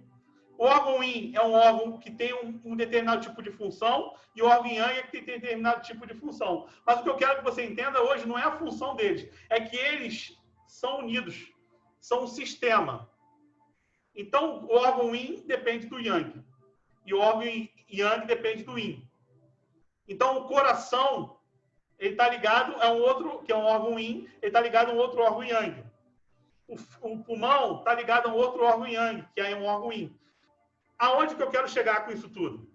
O órgão yin é um órgão que tem um determinado tipo de função e o órgão yang é que tem determinado tipo de função. Mas o que eu quero que você entenda hoje não é a função deles, é que eles são unidos, são um sistema. Então, o órgão yin depende do yang e o órgão yang depende do yin. Então, o coração, ele está ligado a um outro, que é um órgão yin, ele está ligado a um outro órgão yang. O pulmão está ligado a um outro órgão yang, que é um órgão yin. Aonde que eu quero chegar com isso tudo?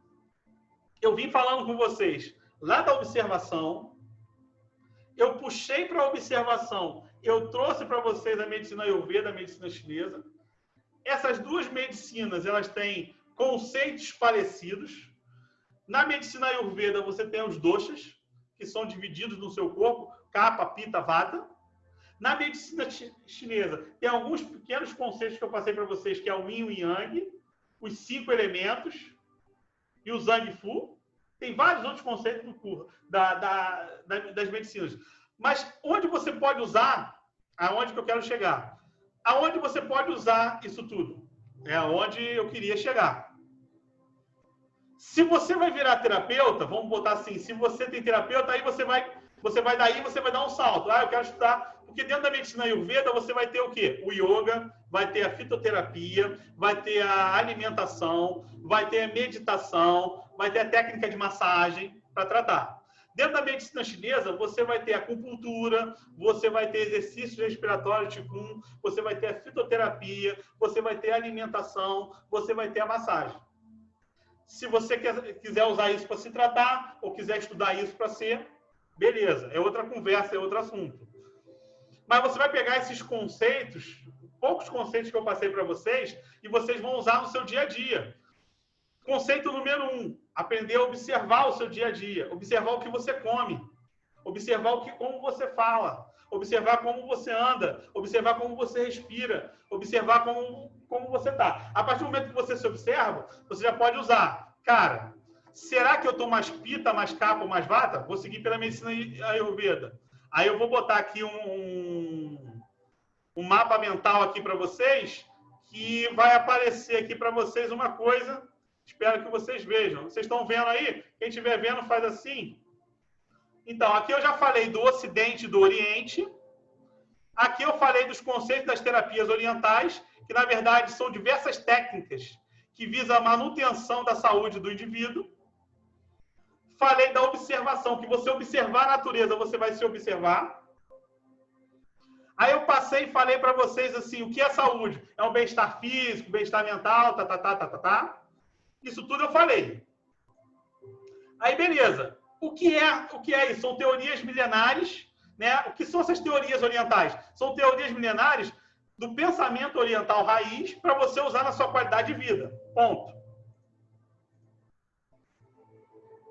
Eu vim falando com vocês lá da observação, eu puxei para a observação, eu trouxe para vocês a medicina Ayurveda, a medicina chinesa. Essas duas medicinas, elas têm conceitos parecidos. Na medicina Ayurveda, você tem os doshas, que são divididos no seu corpo, Kapha, Pitta, Vata. Na medicina chinesa, tem alguns pequenos conceitos que eu passei para vocês, que é o yin e o yang, os 5 elementos e o Zhang Fu. Tem vários outros conceitos das medicinas. Mas onde você pode usar, aonde que eu quero chegar? Aonde você pode usar isso tudo? É aonde eu queria chegar. Se você vai virar terapeuta, vamos botar assim, se você tem terapeuta, aí você vai dar um salto. Eu quero estudar, Porque dentro da medicina Ayurveda você vai ter o quê? O yoga, vai ter a fitoterapia, vai ter a alimentação, vai ter a meditação, vai ter a técnica de massagem para tratar. Dentro da medicina chinesa, você vai ter a acupuntura, você vai ter exercícios respiratórios Qigong, você vai ter a fitoterapia, você vai ter a alimentação, você vai ter a massagem. Se você quiser usar isso para se tratar, ou quiser estudar isso para ser, beleza, é outra conversa, é outro assunto. Mas você vai pegar esses conceitos, poucos conceitos que eu passei para vocês, e vocês vão usar no seu dia a dia. Conceito número 1, aprender a observar o seu dia a dia, observar o que você come, observar como você fala, observar como você anda, observar como você respira, observar como você está. A partir do momento que você se observa, você já pode usar. Cara, será que eu estou mais pita, mais capa ou mais vata? Vou seguir pela medicina Ayurveda. Aí eu vou botar aqui um mapa mental aqui para vocês, que vai aparecer aqui para vocês uma coisa. Espero que vocês vejam. Vocês estão vendo aí? Quem estiver vendo faz assim. Então, aqui eu já falei do Ocidente e do Oriente. Aqui eu falei dos conceitos das terapias orientais, que na verdade são diversas técnicas que visam a manutenção da saúde do indivíduo. Falei da observação, que você observar a natureza, você vai se observar. Aí eu passei e falei para vocês assim, o que é saúde? É um bem-estar físico, bem-estar mental, Isso tudo eu falei. Aí, beleza. O que é isso? São teorias milenares, né? O que são essas teorias orientais? São teorias milenares do pensamento oriental raiz para você usar na sua qualidade de vida. Ponto.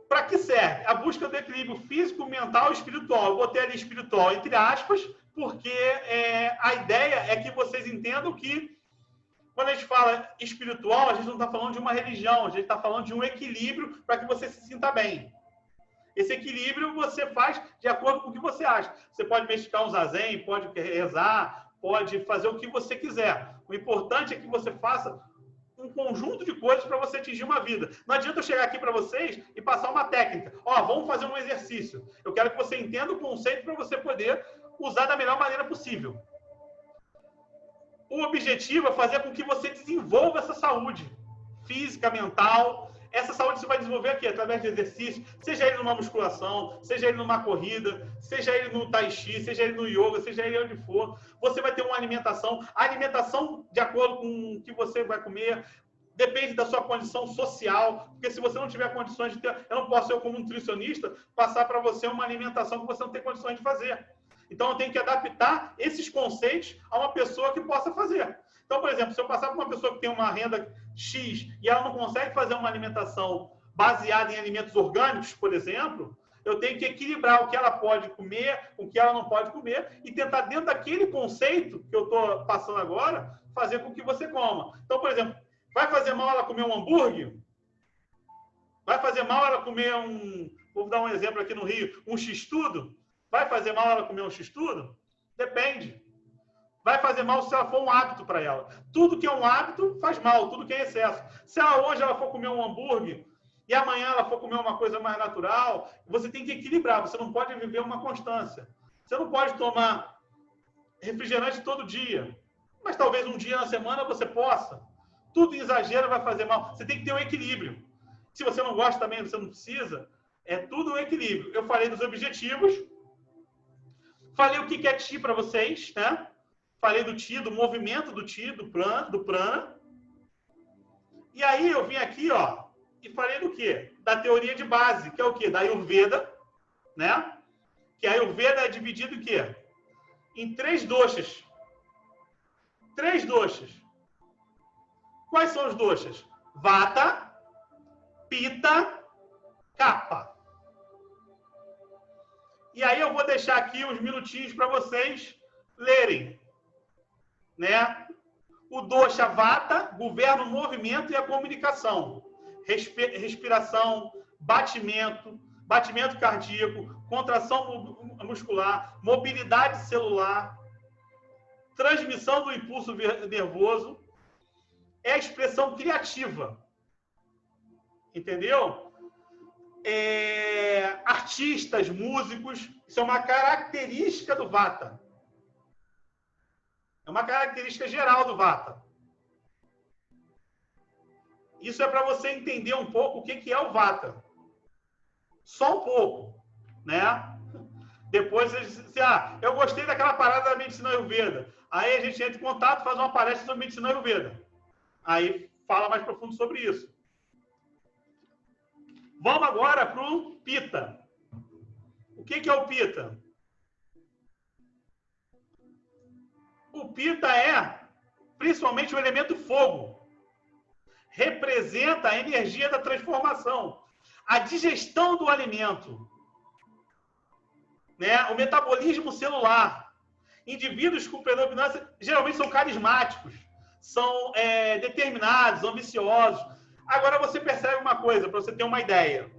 Para que serve? A busca do equilíbrio físico, mental e espiritual. Eu botei ali espiritual entre aspas, porque a ideia é que vocês entendam que quando a gente fala espiritual, a gente não está falando de uma religião, a gente está falando de um equilíbrio para que você se sinta bem. Esse equilíbrio você faz de acordo com o que você acha. Você pode mexer um zazen, pode rezar, pode fazer o que você quiser. O importante é que você faça um conjunto de coisas para você atingir uma vida. Não adianta eu chegar aqui para vocês e passar uma técnica. Ó, vamos fazer um exercício. Eu quero que você entenda o conceito para você poder usar da melhor maneira possível. O objetivo é fazer com que você desenvolva essa saúde física, mental. Essa saúde você vai desenvolver aqui, através de exercício, seja ele numa musculação, seja ele numa corrida, seja ele no tai chi, seja ele no yoga, seja ele onde for. Você vai ter uma alimentação. A alimentação, de acordo com o que você vai comer, depende da sua condição social, porque se você não tiver condições de ter... Eu não posso, eu como nutricionista, passar para você uma alimentação que você não tem condições de fazer. Então, eu tenho que adaptar esses conceitos a uma pessoa que possa fazer. Então, por exemplo, se eu passar para uma pessoa que tem uma renda X e ela não consegue fazer uma alimentação baseada em alimentos orgânicos, por exemplo, eu tenho que equilibrar o que ela pode comer, o que ela não pode comer e tentar, dentro daquele conceito que eu estou passando agora, fazer com que você coma. Então, por exemplo, vai fazer mal ela comer um hambúrguer? Vai fazer mal ela comer vou dar um exemplo aqui no Rio, um x-tudo? Vai fazer mal ela comer um x-tudo? Depende. Vai fazer mal se ela for um hábito para ela. Tudo que é um hábito faz mal, tudo que é excesso. Se hoje ela for comer um hambúrguer e amanhã ela for comer uma coisa mais natural, você tem que equilibrar, você não pode viver uma constância. Você não pode tomar refrigerante todo dia, mas talvez um dia na semana você possa. Tudo em exagero vai fazer mal. Você tem que ter um equilíbrio. Se você não gosta também, você não precisa. É tudo um equilíbrio. Eu falei dos objetivos. Falei o que é Ti para vocês, né? Falei do Ti, do movimento do Ti, do prana. E aí eu vim aqui, ó, e falei do quê? Da teoria de base, que é o quê? Da Ayurveda, né? Que a Ayurveda é dividido em quê? Em 3 doshas. 3 doshas. Quais são os doshas? Vata, Pitta, Kapha. E aí eu vou deixar aqui uns minutinhos para vocês lerem, né? O dosha Vata governa o movimento e a comunicação, respiração, batimento cardíaco, contração muscular, mobilidade celular, transmissão do impulso nervoso, é a expressão criativa, entendeu? Artistas, músicos, isso é uma característica do Vata. É uma característica geral do Vata. Isso é para você entender um pouco o que é o Vata. Só um pouco, né? Depois, eu gostei daquela parada da medicina Ayurveda. Aí a gente entra em contato, faz uma palestra sobre medicina Ayurveda. Aí fala mais profundo sobre isso. Vamos agora para o Pitta. O que é o Pitta? O Pitta é principalmente o elemento fogo. Representa a energia da transformação, a digestão do alimento, né? O metabolismo celular. Indivíduos com predominância geralmente são carismáticos, são determinados, ambiciosos. Agora você percebe uma coisa, para você ter uma ideia.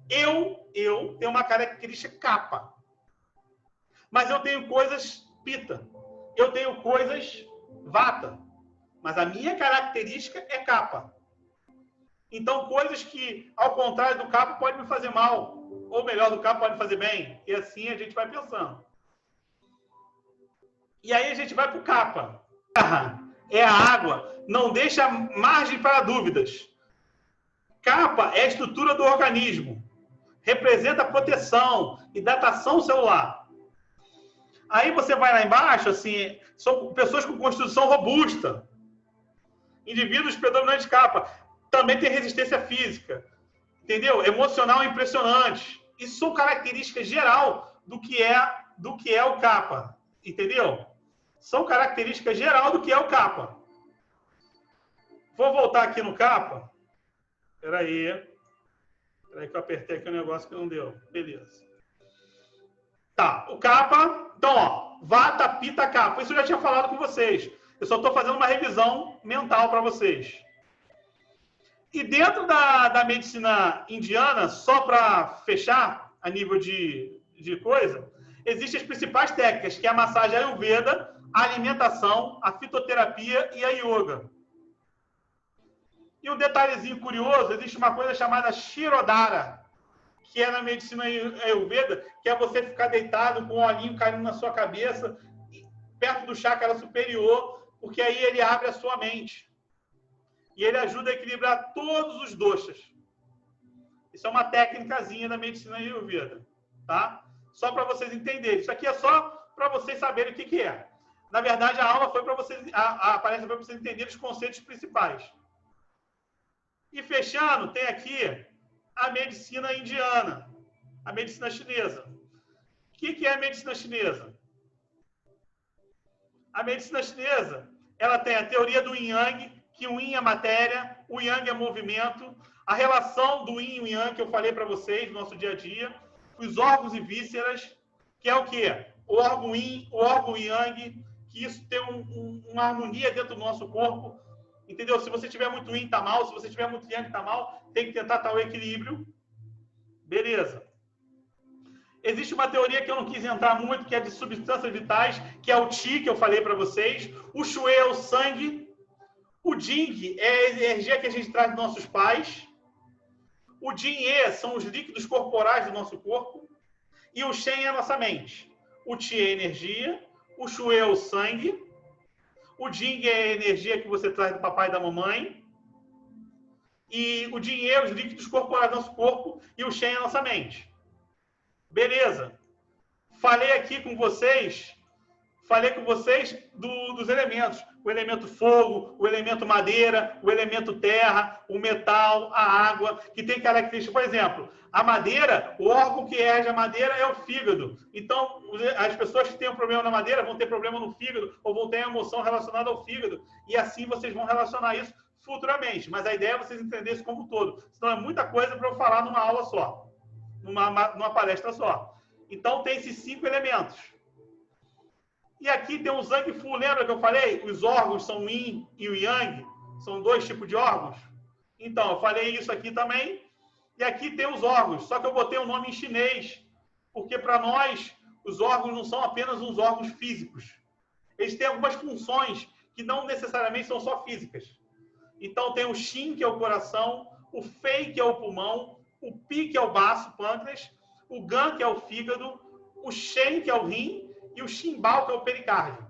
Eu tenho uma característica capa. Mas eu tenho coisas Pitta. Eu tenho coisas Vata. Mas a minha característica é capa. Então, coisas que, ao contrário do capa, podem me fazer mal. Ou melhor, do capa pode me fazer bem. E assim a gente vai pensando. E aí a gente vai para o capa. É a água. Não deixa margem para dúvidas. Capa é a estrutura do organismo. Representa proteção, hidratação celular. Aí você vai lá embaixo, assim, são pessoas com constituição robusta. Indivíduos predominantes de capa. Também tem resistência física. Entendeu? Emocional impressionante. Isso são características geral do que é o capa. Entendeu? São características geral do que é o capa. Vou voltar aqui no capa. Espera aí que eu apertei aqui o negócio que não deu. Beleza. Tá, o capa. Então, ó, Vata, Pitta, capa. Isso eu já tinha falado com vocês. Eu só estou fazendo uma revisão mental para vocês. E dentro da medicina indiana, só para fechar a nível de coisa, existem as principais técnicas, que é a massagem Ayurveda, a alimentação, a fitoterapia e a yoga. E um detalhezinho curioso, existe uma coisa chamada Shirodhara, que é na medicina Ayurveda, que é você ficar deitado com um olhinho caindo na sua cabeça, perto do chakra superior, porque aí ele abre a sua mente. E ele ajuda a equilibrar todos os doshas. Isso é uma técnicazinha da medicina Ayurveda, tá? Só para vocês entenderem. Isso aqui é só para vocês saberem o que é. Na verdade, a aula foi para vocês, a palestra foi para vocês entenderem os conceitos principais. E fechando, tem aqui a medicina indiana, a medicina chinesa. O que é a medicina chinesa? A medicina chinesa, ela tem a teoria do yin-yang, que o yin é matéria, o yang é movimento, a relação do yin e o yang que eu falei para vocês no nosso dia a dia, os órgãos e vísceras, que é o quê? O órgão yin, o órgão yang, que isso tem uma harmonia dentro do nosso corpo, entendeu? Se você tiver muito yin, tá mal, se você tiver muito yang, tá mal, tem que tentar estar o equilíbrio. Beleza. Existe uma teoria que eu não quis entrar muito, que é de substâncias vitais, que é o Qi, que eu falei para vocês, o Shui é o sangue, o Jing é a energia que a gente traz dos nossos pais. O Jin-E são os líquidos corporais do nosso corpo. E o Shen é a nossa mente. O Qi é a energia. O Shui é o sangue. O Jing é a energia que você traz do papai e da mamãe. E o Jin-E é os líquidos corporais do nosso corpo. E o Shen é a nossa mente. Beleza. Falei aqui com vocês dos elementos. O elemento fogo, o elemento madeira, o elemento terra, o metal, a água, que tem características. Por exemplo, a madeira, o órgão que rege a madeira é o fígado. Então, as pessoas que têm um problema na madeira vão ter problema no fígado ou vão ter emoção relacionada ao fígado. E assim vocês vão relacionar isso futuramente. Mas a ideia é vocês entenderem isso como um todo. Senão é muita coisa para eu falar numa aula só, numa palestra só. Então, tem esses 5 elementos. E aqui tem o Zhang Fu, lembra que eu falei? Os órgãos são o Yin e o Yang, são 2 tipos de órgãos. Então, eu falei isso aqui também. E aqui tem os órgãos, só que eu botei o nome em chinês, porque para nós, os órgãos não são apenas uns órgãos físicos. Eles têm algumas funções que não necessariamente são só físicas. Então, tem o Xin, que é o coração, o Fei, que é o pulmão, o Pi, que é o baço, pâncreas, o Gan, que é o fígado, o Shen, que é o rim, e o Shimbal, que é o pericárdio.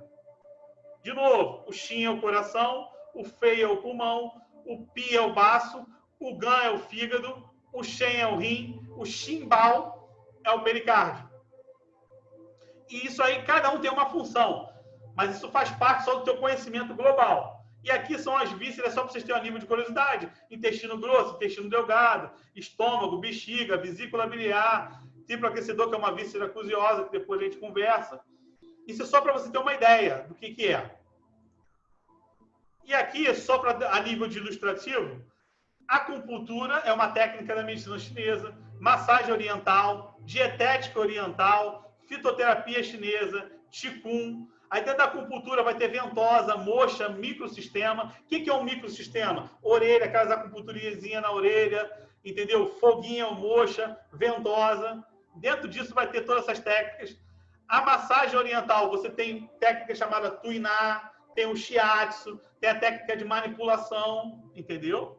De novo, o Shin é o coração, o Fei é o pulmão, o Pi é o baço, o Gan é o fígado, o Shen é o rim, o Shimbao é o pericárdio. E isso aí, cada um tem uma função, mas isso faz parte só do teu conhecimento global. E aqui são as vísceras, só para vocês terem um nível de curiosidade: intestino grosso, intestino delgado, estômago, bexiga, vesícula biliar, triplo aquecedor, que é uma víscera acuosa, que depois a gente conversa. Isso é só para você ter uma ideia do que é. E aqui, só para a nível de ilustrativo, acupuntura é uma técnica da medicina chinesa, massagem oriental, dietética oriental, fitoterapia chinesa, qigong. Aí dentro da acupuntura vai ter ventosa, moxa, microsistema. O que é um microsistema? Orelha, aquelas acupunturiazinhas na orelha, entendeu? Foguinha, moxa, ventosa. Dentro disso vai ter todas essas técnicas. A massagem oriental, você tem técnica chamada tuiná, tem o shiatsu, tem a técnica de manipulação, entendeu?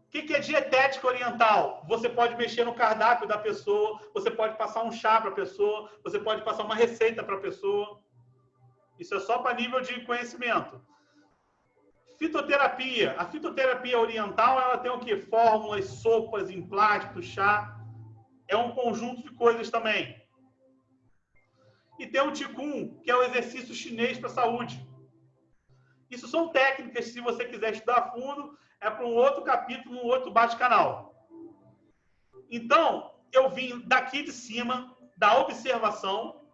O que é dietética oriental? Você pode mexer no cardápio da pessoa, você pode passar um chá para a pessoa, você pode passar uma receita para a pessoa. Isso é só para nível de conhecimento. Fitoterapia. A fitoterapia oriental, ela tem o quê? Fórmulas, sopas, emplásticos, chá. É um conjunto de coisas também. E tem o Qigong, que é o exercício chinês para a saúde. Isso são técnicas, se você quiser estudar a fundo, é para um outro capítulo, um outro bate-canal. Então, eu vim daqui de cima, da observação,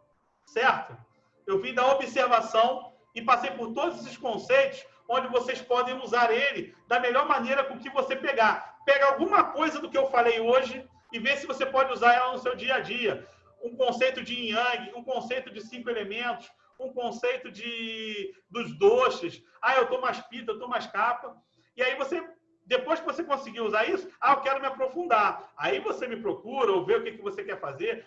certo? Eu vim da observação e passei por todos esses conceitos, onde vocês podem usar ele da melhor maneira com que você pegar. Pega alguma coisa do que eu falei hoje e vê se você pode usar ela no seu dia a dia. Um conceito de yin yang, um conceito de 5 elementos, um conceito dos doces. Ah, eu estou mais pita, eu estou mais capa. E aí você, depois que você conseguir usar isso, eu quero me aprofundar. Aí você me procura ou vê o que você quer fazer.